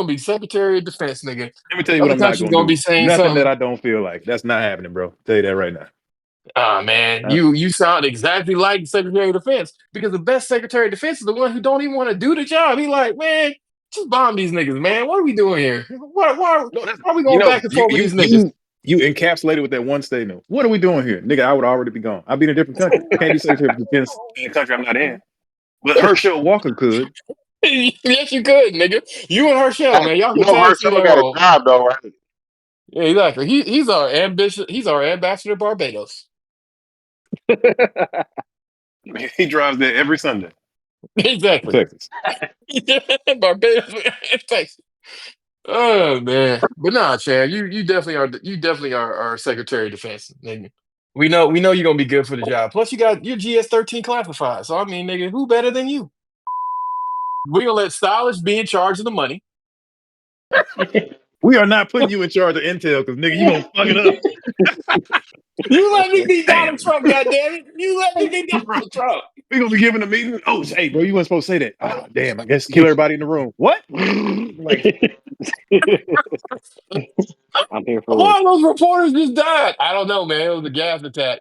S2: be Secretary of Defense, nigga.
S1: Let me tell you what
S2: Other
S1: I'm not
S2: countries
S1: gonna
S2: gonna be
S1: do.
S2: saying
S1: Nothing that
S2: something.
S1: I don't feel like. That's not happening, bro. Tell you that right now.
S2: Ah, man,
S4: Uh,
S2: you sound exactly like the Secretary of Defense because the best Secretary of Defense is the one who don't even want to do the job. He like, man, just bomb these niggas, man. What are we doing here? Why
S1: No, that's
S2: are we
S1: you
S2: going
S1: know,
S2: back and
S1: you
S2: forth with
S1: you
S2: these niggas?
S1: you you encapsulated with that one statement. What are we doing here? Nigga, I would already be gone. I'd be in a different country. I can't be secretary of defense in a country I'm not in. But Herschel Walker could.
S2: Yes, you could, nigga. You and Herschel,
S3: Hey,
S2: man, y'all
S3: you
S2: can
S3: know
S2: tag team
S3: Herschel
S2: that
S3: got a
S2: role.
S3: job though, right?
S2: Yeah, exactly. He's our ambitious. He's our ambassador to Barbados.
S1: He drives there every Sunday to
S2: Exactly.
S1: Texas.
S2: Barbados, Texas. Oh man, but nah, Chad, you definitely are our Secretary of Defense, nigga. We know you're gonna be good for the job. Plus, you got your GS-13 classified. So I mean, nigga, who better than you? We gonna let Stylish be in charge of the money.
S1: We are not putting you in charge of Intel because nigga, you gonna fuck it up.
S2: You let me be Donald
S1: Damn,
S2: Trump, goddammit. You let me be
S1: bro.
S2: Donald Trump.
S1: We gonna be giving a meeting. Oh, hey, bro, you weren't supposed to say that. Oh, damn. I guess kill everybody in the room. What? Like,
S4: I'm here for it.
S2: Why those reporters just died? I don't know, man. It was a gas attack.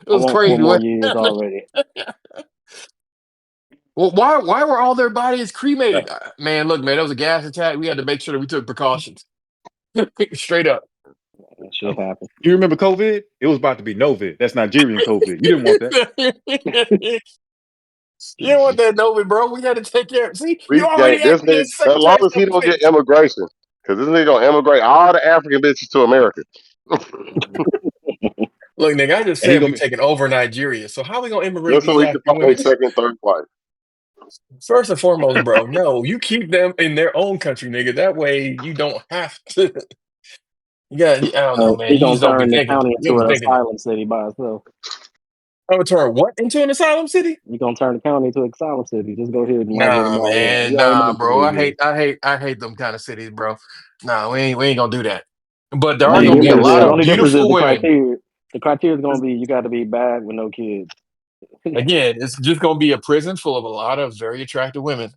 S2: It
S4: I
S2: was
S4: want 4
S2: crazy.
S4: more
S2: What
S4: years
S2: happened?
S4: already.
S2: Well, why were all their bodies cremated? Man, look, man, it was a gas attack. We had to make sure that we took precautions. Straight up.
S4: That shit happened.
S1: you remember COVID? It was about to be Novid. That's Nigerian COVID. You didn't want that.
S2: You don't want that Novi, bro. We got to take care of. See, you
S3: We
S2: already
S3: got this
S2: acting
S3: nigga
S2: as
S3: as long
S2: Secretary of
S3: as he don't get
S2: Self-Defense.
S3: immigration, because this nigga gonna immigrate all the African bitches to America.
S2: Look, nigga, I just
S1: And he
S2: said we
S1: gonna be
S2: taking over Nigeria. So how we gonna immigrate
S3: Just so
S2: these
S3: he can
S2: African
S3: find
S2: women?
S3: a second, third wife.
S2: First and foremost, bro, no, you keep them in their own country, nigga. That way you don't have to. You got, I don't know, man.
S4: He
S2: You
S4: gonna
S2: just don't be
S4: turn the
S2: thinking.
S4: county
S2: You don't
S4: into
S2: be
S4: an
S2: thinking it.
S4: asylum city by itself.
S2: I'm gonna turn what into an asylum city?
S4: You gonna turn the county into an asylum city. Just go ahead and migrate
S2: Nah,
S4: them all in.
S2: man.
S4: You already know
S2: Nah,
S4: what
S2: bro.
S4: you're
S2: I
S4: gonna
S2: hate,
S4: do.
S2: I hate, I hate them kind of cities, bro. Nah, we ain't gonna do that. But there
S4: The
S2: are
S1: hey,
S4: only
S2: gonna be a
S1: Bill
S4: difference,
S2: lot
S4: the
S1: Weld.
S2: of
S4: only difference is
S2: beautiful
S4: the
S2: women.
S4: criteria. The criteria is gonna be you got to be bad with no kids.
S2: Again, it's just gonna be a prison full of a lot of very attractive women.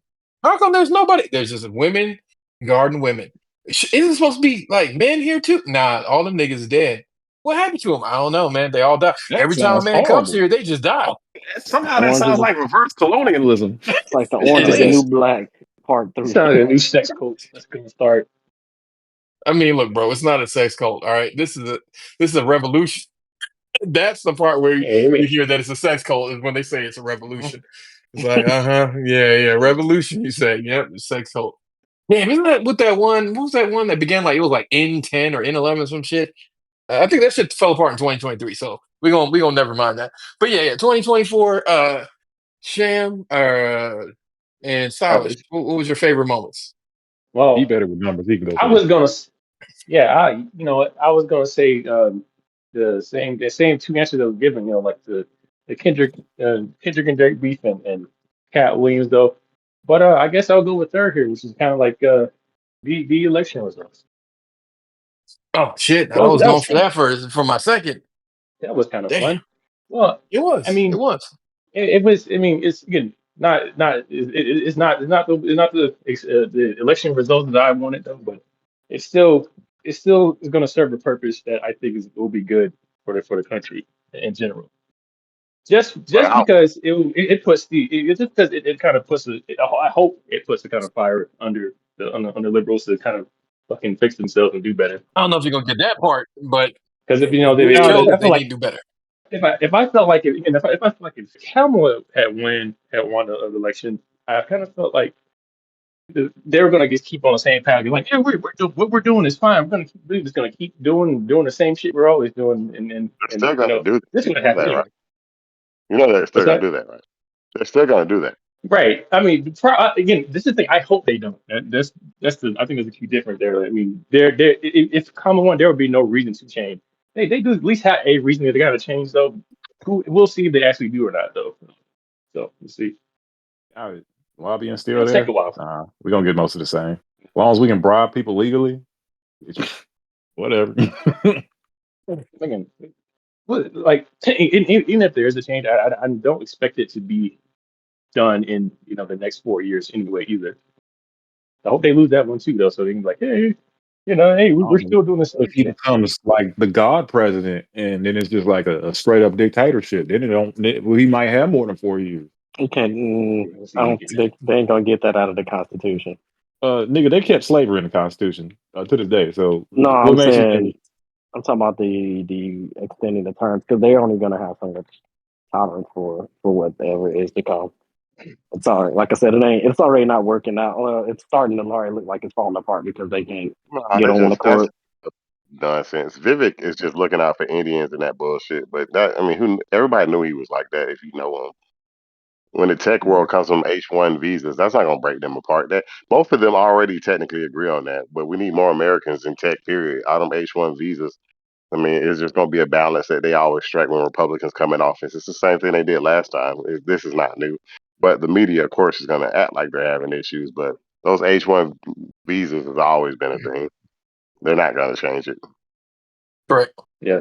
S2: How come there's nobody? There's just women guarding women. Isn't it supposed to be like men here too? Nah, all them niggas is dead. What happened to them? I don't know, man. They all die.
S1: That
S2: Every time a
S1: sounds
S2: man comes
S1: horrible.
S2: here, they just die.
S1: Somehow that
S4: Orange is
S1: sounds like reverse colonialism.
S4: it's like the
S2: It
S4: Orange is the
S2: is.
S4: New Black Part
S5: It
S4: 3.
S5: sounds like a new sex cult that's gonna start.
S2: I mean, look, bro, it's not a sex cult. All right, this is a revolution. That's the part where
S5: Yeah, I
S2: you
S5: mean,
S2: hear that it's a sex cult is when they say it's a revolution. It's like, yeah, revolution. You say, yep, sex cult. Damn, isn't that what that one? What was that one that began like it was like N10 or N11 or some shit? I think that shit fell apart in 2023. So we gonna never mind that. But yeah, 2024. Sham and
S5: oh,
S2: Stylish. What was your favorite moments?
S1: He
S5: well,
S1: better with numbers. He can go
S5: I
S1: first.
S5: was gonna, yeah, you know what, I was gonna say the same two answers that were given, like the Kendrick and Drake beef and Cat Williams though, but I guess I'll go with third here, which is kind of like the election results.
S2: Oh shit!
S5: That
S2: I
S5: was
S2: was
S5: that
S2: going
S5: was
S2: for that for my second.
S5: that was kind of
S2: Damn,
S5: fun. Well,
S2: it
S5: I
S2: was. It
S5: mean,
S2: was.
S5: it was. I mean, it's again it's not the election results that I wanted though, but it's still it's still is going to serve a purpose that I think will be good for the country in general. Just
S3: Wow.
S5: because it puts it's just because it kind of puts I hope it puts a kind of fire under the liberals to kind of fucking fix themselves and do better.
S2: I don't know if you're gonna get that part, but
S5: Because if
S2: it
S5: I
S2: shows that
S5: feel
S2: they
S5: like
S2: need to do better.
S5: if I felt like it, again, if I felt like if Kamala had won the election, I kind of felt like they were gonna just keep on the same path. Be like, yeah, what we're doing is fine. We're just gonna keep doing the same shit we're always doing,
S3: They're
S5: and
S3: still gonna do that.
S5: this is
S3: You
S5: gonna
S3: know
S5: happen
S3: that, right?
S5: anyway.
S3: You know they're still
S5: What's
S3: gonna
S5: that?
S3: do that, right? They're still gonna do that.
S5: Right. I mean, again, this is the thing. I hope they don't. That's the I think there's a key difference there. I mean, if Kamala won, there would be no reason to change. They do at least have a reason that they got to change though. We'll see if they actually do or not though. So we'll see.
S1: Lobbying still
S5: It'll take a
S1: there?
S5: while.
S1: Nah, we're gonna get most of the same. As long as we can bribe people legally, whatever.
S5: Again, like even if there is a change, I don't expect it to be done in the next 4 years anyway either. I hope they lose that one too though, so they can be like, hey, hey, we're still doing the
S1: If
S5: same
S1: he
S5: shit.
S1: becomes like the God president, and then it's just like a straight up dictatorship, then it don't. Well, he might have more than 4 years.
S4: You can't.
S5: We'll see
S4: I
S5: when we
S4: don't.
S5: get to that.
S4: They ain't gonna get that out of the Constitution.
S1: Nigga, they kept slavery in the Constitution to this day. So
S4: No,
S1: what
S4: I'm
S1: makes you think?
S4: saying I'm talking about the extending the terms because they're only gonna have so much tolerance for whatever is to come. It's all right. Like I said, it ain't. It's already not working out. It's starting to already look like it's falling apart because they can't
S3: Nah,
S4: get on one
S3: that's
S4: accord.
S3: nonsense. Vivek is just looking out for Indians and that bullshit. But that, I mean, who? Everybody knew he was like that. If you know him, when the tech world comes from H-1 visas, that's not gonna break them apart. That both of them already technically agree on that. But we need more Americans in tech. Period. Out of H-1 visas. I mean, it's just going to be a balance that they always strike when Republicans come in office. It's the same thing they did last time. This is not new. But the media, of course, is going to act like they're having issues. But those H-1 visas has always been a thing. They're not going to change it.
S2: Correct.
S5: Yeah.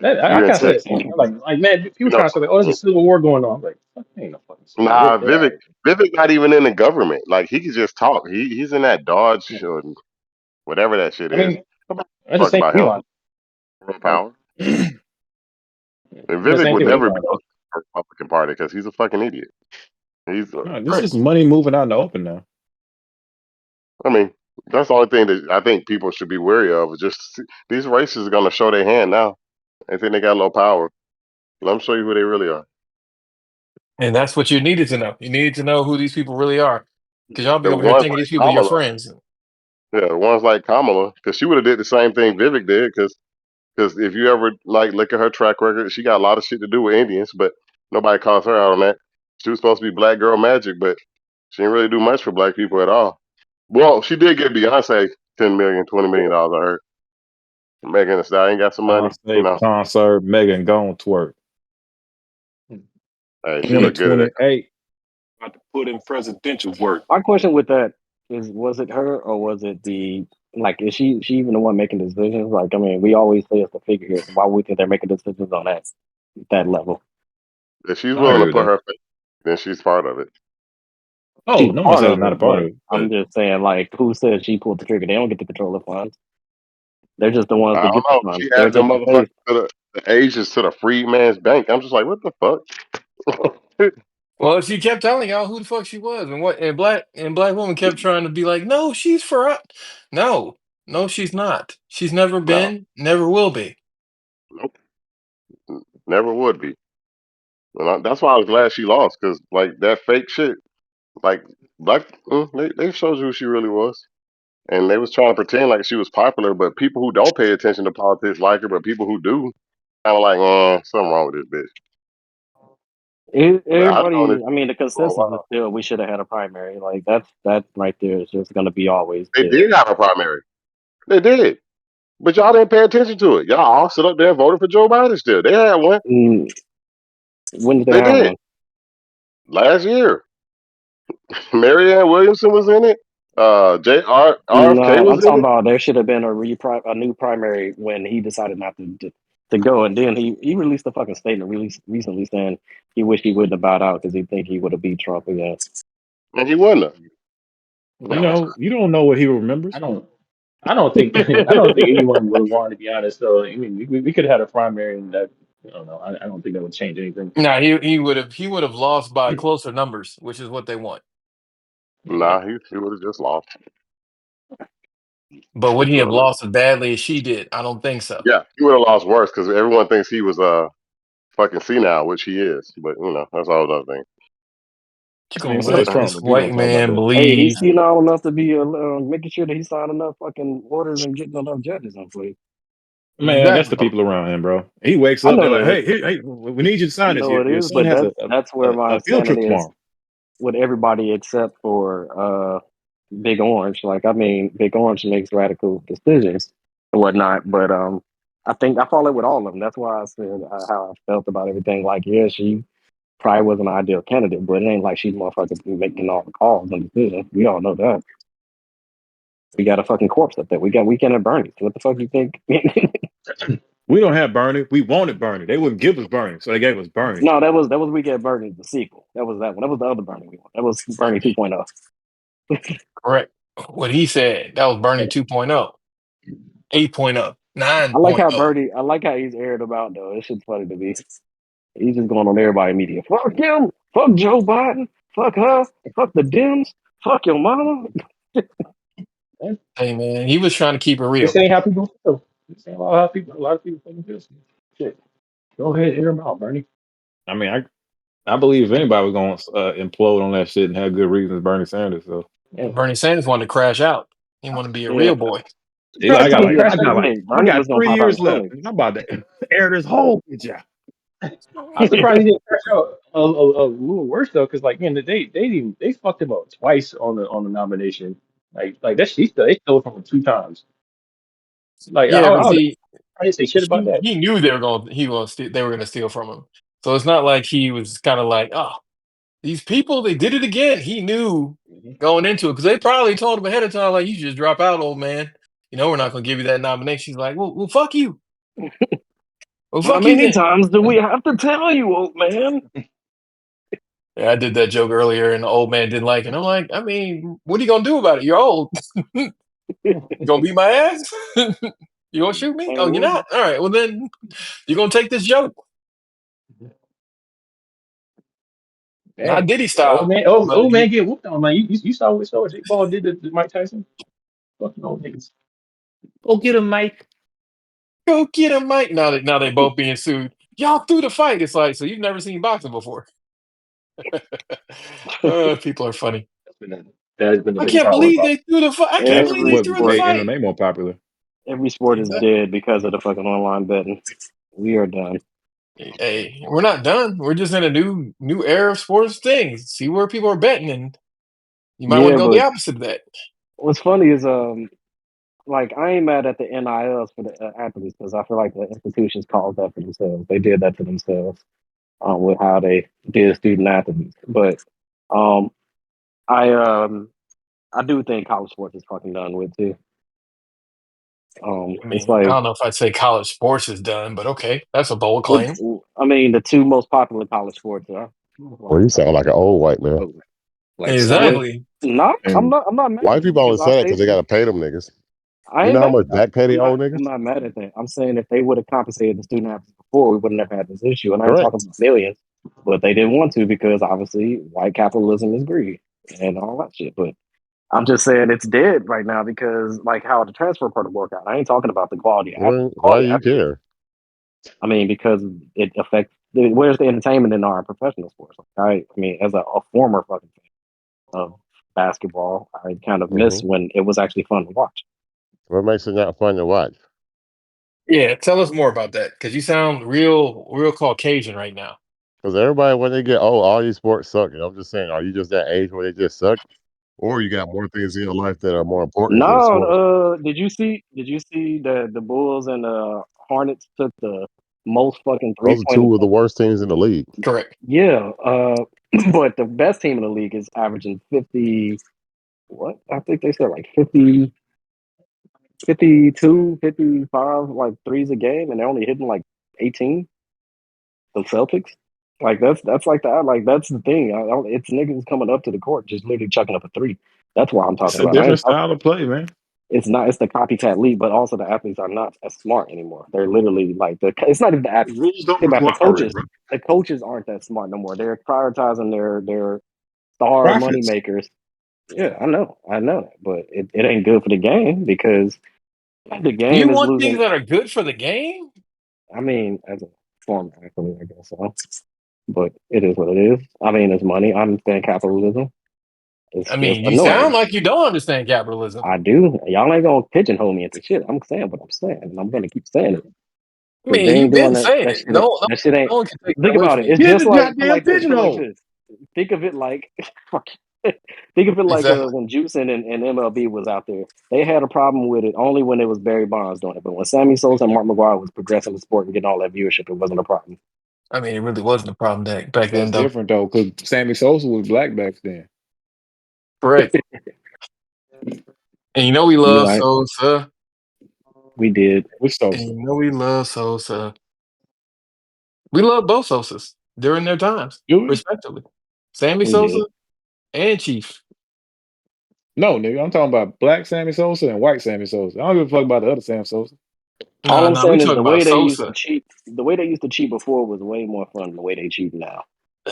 S5: I
S3: You in
S5: kind of said
S3: tech,
S5: the same thing. Like, man,
S3: you
S5: people
S3: know.
S5: trying to say, like, oh, there's a civil war going on. I'm like, fuck, ain't no fucking civil war.
S3: Nah, Vivek not even in the government. Like he can just talk. He's in that Dodge or whatever that shit
S5: I
S3: is.
S5: mean,
S3: Nobody
S5: that's the
S3: fuck
S5: same
S3: about
S5: thing,
S3: him.
S5: Elon.
S3: Real
S5: Like,
S3: power. And
S5: the
S3: Vivek
S5: same
S3: would
S5: thing with
S3: never be
S5: Elon,
S3: on
S5: though.
S3: the Republican Party because he's a fucking idiot. He's
S1: No, this
S2: Correct.
S1: is money moving out in the open now.
S3: I mean, that's the only thing that I think people should be wary of. Is just these races are going to show their hand now. They think they got a little power. Let them show you who they really are.
S2: And that's what you needed to know. You needed to know who these people really are. Because y'all be
S3: The
S2: over here
S3: ones
S2: thinking these
S3: like
S2: people are your
S3: Kamala,
S2: friends.
S3: yeah, the ones like Kamala, because she would have did the same thing Vivek did. Because if you ever like look at her track record, she got a lot of shit to do with Indians, but nobody calls her out on that. She was supposed to be black girl magic, but she didn't really do much for black people at all. Well, she did get Beyonce 10 million, $20 million. I heard. Megan Thee Stallion got some money, you
S1: Concert,
S3: know.
S1: concert, Megan Gone twerk.
S3: Hey, she looked good at that.
S1: 2028. About to put in presidential work.
S4: My question with that is: was it her or was it the like? Is she even the one making decisions? Like, I mean, we always say it's the figure. So why would we think they're making decisions on that level?
S3: If she's
S1: I
S3: willing
S1: agree
S3: to
S1: with
S3: put
S1: that.
S3: her face, then she's part of it.
S1: Oh,
S4: She's
S1: no one
S4: part
S1: said it's
S4: of
S1: not a
S4: it,
S1: part
S4: but
S1: of it.
S4: I'm
S1: But
S4: just saying, like, who says she pulled the trigger? They don't get to control the funds. They're just the ones
S3: I
S4: that
S3: don't
S4: get the
S3: know.
S4: funds.
S3: She
S4: They're
S3: added them
S4: just the
S3: motherfuckers
S4: face.
S3: to the ages to the free man's bank. I'm just like, what the fuck?
S2: Well, she kept telling y'all who the fuck she was, and what and black woman kept trying to be like, no, she's for us. No, no, she's not. She's never
S3: No,
S2: been, never will be.
S3: nope, never would be. And that's why I was glad she lost because like that fake shit, like black, they showed you who she really was, and they was trying to pretend like she was popular, but people who don't pay attention to politics like her, but people who do, kind of like, something wrong with this bitch. But I've known this
S4: Everybody, I mean, the
S3: for a
S4: consensus is
S3: while.
S4: still we should have had a primary. Like that right there is just going to be always
S3: They
S4: the.
S3: did have a primary. They did. But y'all didn't pay attention to it. Y'all all stood up there and voted for Joe Biden still. They had one.
S4: Mm, when did they
S3: They
S4: have
S3: did.
S4: one?
S3: Last year. Marianne Williamson was in it. RFK
S4: No, I'm
S3: was in
S4: talking
S3: it.
S4: about there should have been a new primary when he decided not to go, and then he released a fucking statement recently saying he wished he wouldn't have bowed out because he think he would have beat Trump again.
S3: And he won though.
S1: you
S5: No,
S1: know, you don't know what he remembers.
S5: I don't. I don't think I don't think anyone would have wanted to be honest. So I mean, we could have had a primary, and that I don't know. I don't think that would change anything.
S2: Nah, he would have lost by closer numbers, which is what they want.
S3: Nah, he would have just lost.
S2: But would he
S3: I
S2: have
S3: don't know.
S2: lost as badly as she did? I don't think so.
S3: Yeah, he would have lost worse because everyone thinks he was fucking senile, which he is. But that's all another thing.
S2: You
S1: I mean,
S2: gonna
S1: so is
S2: let
S1: Trump,
S2: this
S1: but we
S2: white
S1: won't talk about
S2: man
S1: that.
S4: Hey, he's
S2: believe?
S4: senile enough to be making sure that he's signing enough fucking orders and getting enough judges on place.
S1: Man, that's the
S2: Exactly.
S1: people around him, bro. He wakes
S4: I
S1: up, they're
S4: know
S1: like,
S4: it is.
S1: hey, we need you to
S4: I
S1: sign this.
S4: know it
S1: Your
S4: is,
S1: son
S4: but
S1: has
S4: that's where my
S1: a field trip
S4: sanity is
S1: tomorrow.
S4: with everybody except for Big Orange. Like, I mean, Big Orange makes radical decisions and whatnot, but I think I follow with all of them. That's why I said how I felt about everything. Like, yeah, she probably wasn't an ideal candidate, but it ain't like she's motherfucking making all the calls and decisions. We all know that. We got a fucking corpse up there. We got Weekend at Bernie's. What the fuck you think?
S1: We don't have Bernie. We wanted Bernie. They wouldn't give us Bernie, so they gave us Bernie.
S4: No, that was Weekend at Bernie's, the sequel. That was that one. That was the other Bernie we want. That was Bernie 2.0.
S2: Correct. What he said. That was Bernie 2.0, 8.0,
S4: I like how he's aired about though. This shit's funny to me. He's just going on everybody media. Fuck him. Fuck Joe Biden. Fuck her. Fuck the Dems. Fuck your mama.
S5: Man,
S2: Hey man, he was trying to keep it
S5: this
S2: real.
S5: ain't how people feel. This ain't a lot of people fucking feel. Shit. Go ahead, air them out, Bernie.
S1: I mean, I believe if anybody was going to implode on that shit and have good reasons, Bernie Sanders. So
S5: Yeah.
S2: Bernie Sanders wanted to crash out. He wanted to be a
S4: Yeah,
S2: real boy.
S1: he like,
S5: Tell me crash
S1: I
S5: out.
S1: got
S4: Bernie was gonna
S1: 3
S4: pop out in
S1: years left.
S4: Philly.
S1: I'm about to air this whole bitch out.
S5: I'm surprised he didn't crash out a little worse though, because like they fucked him up twice on the nomination. Like that they stole it from him 2 times. Like
S2: Yeah, but
S5: I
S2: see,
S5: didn't say shit about that.
S2: he knew they were going to steal from him. So it's not like he was kind of like, oh, these people, they did it again. He knew going into it because they probably told him ahead of time, like, you just drop out, old man. You know, we're not going to give you that nomination. He's like, well, fuck you. Well,
S4: How
S2: fuck you
S4: many
S2: then.
S4: times do we have to tell you, old man?
S2: Yeah, I did that joke earlier, and the old man didn't like it. I'm like, I mean, what are you gonna do about it? You're old. You gonna beat my ass? You gonna shoot me? Oh, you're
S4: And
S2: not. All right. Well, then you're gonna take this joke, not
S5: Dang.
S2: Diddy
S5: Yeah,
S2: style. But
S5: old man get whooped on, man. You saw what Jake Paul did to Mike Tyson? Fucking old niggas.
S1: Go get him, Mike.
S2: go get him, Mike. Now they both being sued. Y'all threw the fight. It's like, so you've never seen boxing before. People are funny.
S5: That has been the
S2: I
S5: biggest
S2: can't
S5: problem
S2: believe
S5: about
S2: they threw the fight. I can't
S1: That's
S2: believe they
S4: every
S1: what
S2: threw the
S4: sport,
S1: made
S2: fight.
S1: MMA more popular.
S4: every sport is
S2: Exactly.
S4: dead because of the fucking online betting. We are done.
S2: Hey, we're not done. We're just in a new era of sports things. See where people are betting, and you might want to
S4: Yeah,
S2: go the
S4: but
S2: opposite of that.
S4: what's funny is like I ain't mad at the NILs for the athletes because I feel like the institutions caused that for themselves. They did that to themselves with how they did student athletes. But um, I um, I do think college sports is fucking done with too.
S2: I
S4: It's
S2: mean, I
S4: like
S2: don't know if I'd say college sports is done, but okay, that's a bold
S4: what
S2: claim.
S4: I mean. The two most popular college sports are
S8: Well, you sound like an old white man.
S4: like soccer.
S2: Exactly.
S4: No,
S1: And
S4: I'm not mad
S8: White
S4: at it
S8: people
S4: because
S8: always
S4: I
S8: say that
S4: say
S8: because they got to pay them niggas.
S4: I
S8: You
S4: ain't
S8: know how
S4: mad
S8: much
S4: at that.
S8: back pay they owe niggas?
S4: I'm not mad at that. I'm saying if they would have compensated the student athletes before, we wouldn't have had this issue. And I ain't talking
S8: Correct.
S4: about millions, but they didn't want to because obviously white capitalism is greed and all that shit. But I'm just saying it's dead right now because like how the transfer portal work out. I ain't talking about the quality of athletes.
S8: Why do you care?
S4: I mean, because it affects where's the entertainment in our professional sports. Right? I mean, as a former fucking fan of basketball, I kind of miss
S8: Hmm.
S4: when it was actually fun to watch.
S8: What makes it not fun to watch?
S2: Yeah, tell us more about that because you sound real Caucasian right now.
S8: Because everybody, when they get old, all these sports suck. And I'm just saying, are you just that age where they just suck? Or you got more things in your life that are more important than sports?
S4: No, did you see the Bulls and the Hornets took the most fucking
S8: Those are
S4: 3 point
S8: two of the
S4: attempts?
S8: worst teams in the league.
S2: Correct.
S4: Yeah, but the best team in the league is averaging 50. What I think they said like 50, 52, 55 like threes a game, and they're only hitting like 18. The Celtics, like that's like that. Like that's the thing. It's niggas coming up to the court just literally chucking up a three. That's what I'm
S1: it's
S4: talking
S1: a
S4: about. I
S1: different
S4: ain't talking.
S1: style of play, man.
S4: It's not. It's the copycat league, but also the athletes are not as smart anymore. They're literally like the. It's not even the
S1: The
S4: athletes.
S1: rules don't
S4: Think about the
S1: require it,
S4: coaches.
S1: bro.
S4: The coaches aren't that smart no more. They're prioritizing their star money
S1: Profits.
S4: makers. Yeah, I know that, but it ain't good for the game because the
S2: You
S4: game is
S2: want things
S4: losing.
S2: that are good for the game?
S4: I mean, as a former athlete, I guess so. But it is what it is. I mean, it's money. I understand capitalism. It's
S2: I
S4: just
S2: mean, you sound
S4: annoying.
S2: like you don't understand capitalism.
S4: I do. Y'all ain't gonna pigeonhole me into shit. I'm saying what I'm saying, and I'm gonna keep saying it.
S2: I
S4: Because they
S2: mean,
S4: ain't
S2: you've
S4: doing
S2: been
S4: that.
S2: saying
S4: That
S2: it.
S4: shit.
S2: No, no,
S4: That shit ain't.
S2: no one can take that
S4: Think
S2: away
S4: about
S2: from
S4: it.
S2: you.
S4: It's
S1: Get in
S4: just
S1: the
S4: like
S1: goddamn
S4: put it like
S1: pigeonhole.
S4: this. Think of it like fuck. Think of it like
S2: Exactly.
S4: when Juicing and MLB was out there. They had a problem with it only when it was Barry Bonds doing it. But when Sammy Sosa and Mark McGwire was progressing the sport and getting all that viewership, it wasn't a problem.
S2: I mean, it really wasn't a problem back
S1: That's
S2: then, though.
S1: different though, because Sammy Sosa was black back then.
S2: Correct. And you know we
S4: You
S2: love
S4: right?
S2: Sosa.
S4: We did.
S1: Which
S2: And
S1: Sosa?
S2: you know we love Sosa. We love both Sosas during their times,
S1: Do we?
S2: respectively. Sammy
S4: We did.
S2: Sosa and Chief.
S1: No, nigga. I'm talking about black Sammy Sosa and white Sammy Sosa. I don't give a fuck about the other Sam Sosa.
S4: All
S2: No,
S4: I'm
S2: no, we
S4: saying is
S2: talking
S4: the
S2: about
S4: way they used to
S2: Sosa.
S4: cheat. The way they used to cheat before was way more fun than the way they cheat now.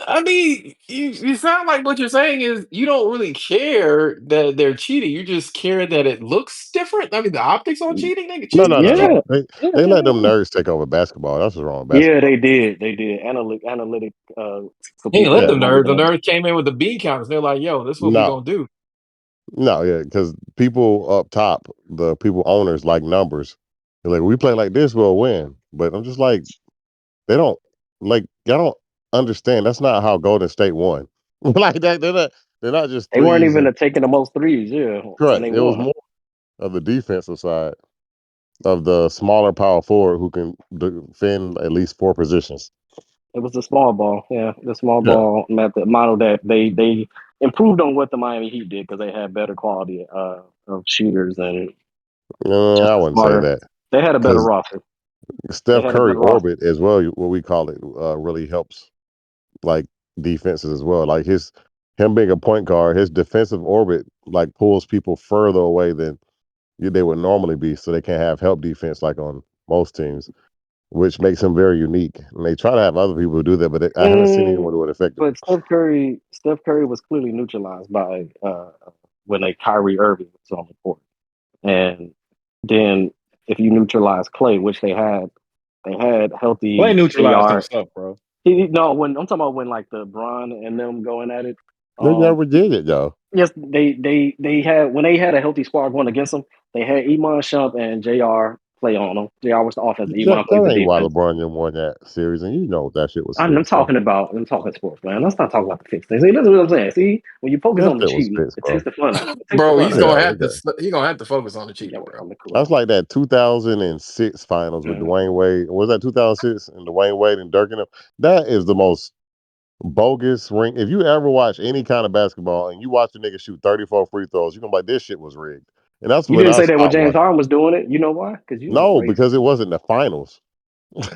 S2: I mean, you sound like what you're saying is you don't really care that they're cheating. You just care that it looks different. I mean, the optics on cheating, they can
S8: No,
S2: cheat.
S8: no, no,
S2: That's
S8: no.
S2: all.
S4: Yeah,
S8: They let them nerds take over basketball. That's what's wrong with
S4: yeah,
S8: basketball.
S4: they did. They did. Analytic for
S2: He ain't
S4: people
S2: let
S8: Yeah.
S4: that
S2: them
S4: know
S2: nerds. The
S4: games.
S2: nerds came in with the bean counters. They're like, "Yo, this is what we
S8: No,
S2: gonna do."
S8: no, yeah, because people up top, the people owners like numbers. They're like, we play like this, we'll win. But I'm just like, they don't like y'all don't understand. That's not how Golden State won. Like that, they're not just
S4: They weren't
S8: threes
S4: even
S8: and
S4: taking the most threes, yeah, and
S8: correct.
S4: they
S8: It was
S4: won.
S8: more of the defensive side of the smaller power forward who can defend at least 4 positions.
S4: It was the small ball, yeah, the small
S8: Yeah.
S4: ball method model that they improved on what the Miami Heat did because they had better quality of shooters and just
S8: I
S4: a
S8: wouldn't say
S4: smarter.
S8: that
S4: They had a better
S8: because
S4: roster. They
S8: Steph
S4: had a
S8: Curry
S4: better roster.
S8: orbit as well, what we call it, really helps like defenses as well. Like him being a point guard, his defensive orbit like pulls people further away than they would normally be, so they can't have help defense like on most teams, which makes him very unique. And they try to have other people do that, but I haven't seen
S4: Mm,
S8: anyone do it effectively.
S4: but Steph Curry was clearly neutralized by when Kyrie Irving was on the court, and then if you neutralize Clay, which they had
S1: Clay
S4: healthy
S1: neutralized
S4: Jr.
S1: himself, bro.
S4: No, when I'm talking about when like the Bron and them going at it.
S8: They
S4: Um,
S8: never did it though.
S4: yes, they had when they had a healthy squad going against them. They had Iman Shump and Jr. play on them. Jr. was the offense. Iman played
S8: That
S4: the
S8: ain't why
S4: defense.
S8: LeBron didn't won that series, and you know that shit was
S4: I'm
S8: fixed, bro.
S4: talking sports, man. Let's not talk about the fixed things. See, that's what I'm saying. See, when you focus
S8: That
S4: on the
S8: shit was
S4: cheating,
S8: fixed,
S4: it
S8: bro.
S4: takes the fun out. It takes the
S2: Bro,
S4: fun
S2: he's
S4: out.
S2: gonna
S8: Yeah,
S2: have to.
S8: okay.
S2: He's gonna have to focus on the
S4: Yeah,
S2: cheating, bro.
S4: I'm cool.
S8: That's like that 2006 finals with
S4: Yeah.
S8: Dwayne Wade. Was that 2006 and Dwayne Wade and Dirk and them? That is the most bogus ring. If you ever watch any kind of basketball and you watch a nigga shoot 34 free throws, you're gonna be like, this shit was rigged. And that's
S4: You
S8: when
S4: didn't
S8: I
S4: say that when
S8: stopped
S4: James
S8: watching.
S4: Harden was doing it. You know why? Because you was
S8: No,
S4: crazy.
S8: because it wasn't the finals.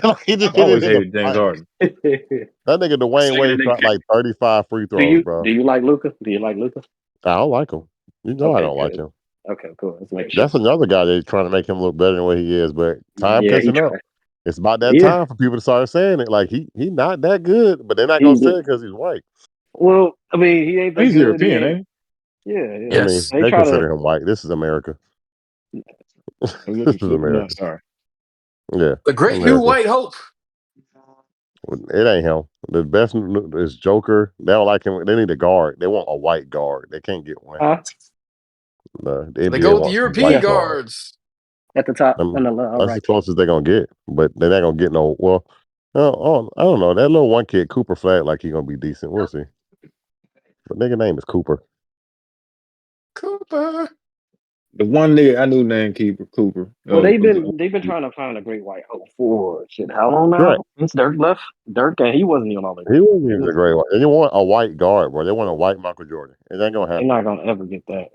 S8: Like, he just
S1: I've
S8: hit it
S1: always
S8: in the
S1: hated James
S8: finals.
S1: Harden.
S8: That nigga Dwayne
S1: Second
S8: Wade
S1: and
S8: shot like 35 free
S4: do
S8: throws,
S4: you
S8: bro.
S4: do you like Luca? Do you like Luca?
S8: I don't like him. You know I
S4: Okay,
S8: don't like
S4: good.
S8: him.
S4: Okay, cool. Let's make sure.
S8: That's another guy that's trying to make him look better than what he is, but time
S4: Yeah, he
S8: catching up.
S4: tried.
S8: It's about that
S4: Yeah,
S8: time for people to start saying it. Like he not that good, but they're not gonna say
S4: he.
S8: it because he's white.
S4: Well, I mean, he ain't that
S1: He's
S4: good. He
S1: European,
S4: ain't.
S1: ain't
S4: Yeah, yeah.
S8: I mean,
S2: Yes.
S4: They
S8: they
S4: try to.
S8: consider him white. This is America.
S1: he?
S8: This
S1: Looking
S8: is
S1: for no,
S8: America.
S1: sorry.
S8: Yeah,
S2: The great new
S8: America.
S2: white hope.
S8: It ain't him. The best is Joker. They don't like him. They need a guard. They want a white guard. They can't get one.
S4: Huh?
S8: The
S2: They
S8: NBA
S2: go with the
S8: wants a
S2: European
S8: white
S4: Yeah,
S8: guard.
S2: guards.
S4: at the top on the
S8: That's
S4: right.
S8: the closest they're gonna get. But they're not gonna get no. Well, I don't know. That little one kid, Cooper Flag, like he gonna be decent. We'll see. But nigga name is Cooper.
S2: Cooper.
S1: The one nigga I knew named Cooper.
S4: Well, they've been trying to find a great white hope for shit. How long
S8: Right.
S4: now? Since Dirk left, Dirk and he wasn't even all that
S8: He
S4: great.
S8: wasn't even a great one. They want a white guard, bro. They want a white Michael Jordan. It ain't gonna
S4: They're
S8: happen.
S4: not gonna ever get that.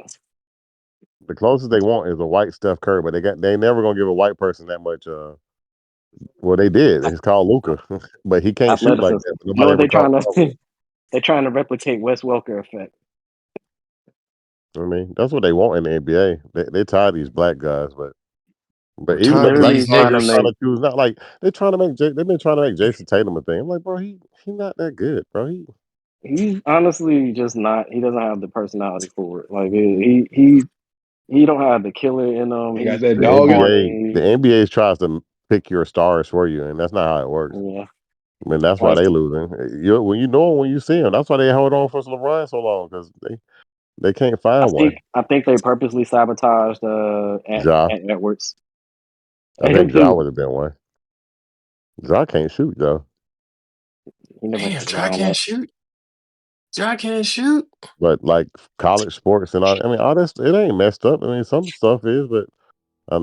S8: The closest they want is a white Steph Curry, but they never gonna give a white person that much. Well, they did. It's called Luca, but he can't shoot like
S4: Athleticism.
S8: that. But
S4: You know
S8: nobody
S4: what
S8: ever called him over.
S4: they're trying to replicate Wes Welker effect.
S8: I mean, that's what they want in the NBA. They tired of these black guys, but
S2: We're
S8: even
S4: They're
S8: the
S2: tired of
S8: black
S4: literally
S2: these
S8: guys
S4: trying
S8: they
S4: to
S2: niggers.
S8: trying
S4: make.
S8: to choose not like they're trying to make. They've been trying to make Jason Tatum a thing. I'm like, bro, he not that good, bro.
S4: He's honestly just not. He doesn't have the personality for it. Like he don't have the killer in him.
S1: He got
S4: He's
S1: that
S8: The
S4: too
S1: dog in him.
S8: NBA, the
S4: corny.
S8: NBA tries to pick your stars for you, and that's not how it works.
S4: Yeah,
S8: I mean, that's why
S4: tries
S8: they
S4: to.
S8: losing. You when you know 'em when you see them. That's why they hold on for LeBron so long because they can't find one.
S4: I think they purposely sabotaged
S8: Ja,
S4: Edwards
S8: I
S4: and him
S8: think Ja
S4: too.
S8: would have been one. Ja can't shoot though,
S4: He never
S2: Damn,
S4: hit the
S2: John
S4: ground
S2: can't
S4: up.
S2: shoot. John can't shoot.
S8: but like college sports and all. I mean, all this it ain't messed up. I mean, some stuff is, but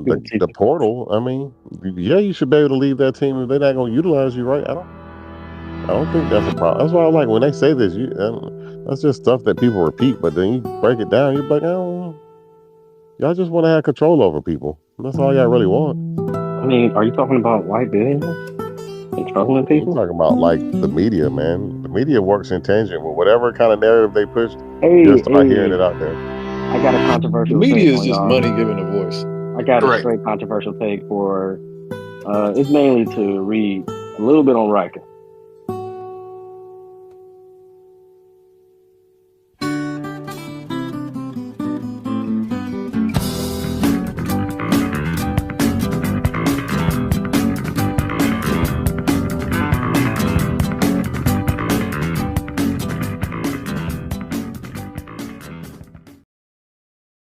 S4: People
S8: the
S4: teaching.
S8: portal. I mean, yeah, you should be able to leave that team if they're not going to utilize you right. I don't think that's a problem. That's why I like when they say this. That's just stuff that people repeat, but then you break it down. You're like, I don't know. Y'all just want to have control over people. That's all y'all really want.
S4: I mean, are you talking about white billionaires controlling
S8: I'm
S4: people?
S8: talking about like the media, man. The media works in tangent with whatever kind of narrative they push. You'll
S4: Hey,
S8: start hearing
S4: hey,
S8: it out there.
S4: I got a
S1: The
S4: controversial
S1: media
S4: take
S1: is
S4: on
S1: just
S4: y'all.
S1: money given a voice.
S4: I got a
S2: Correct.
S4: straight controversial take for it's mainly to read a little bit on Riker.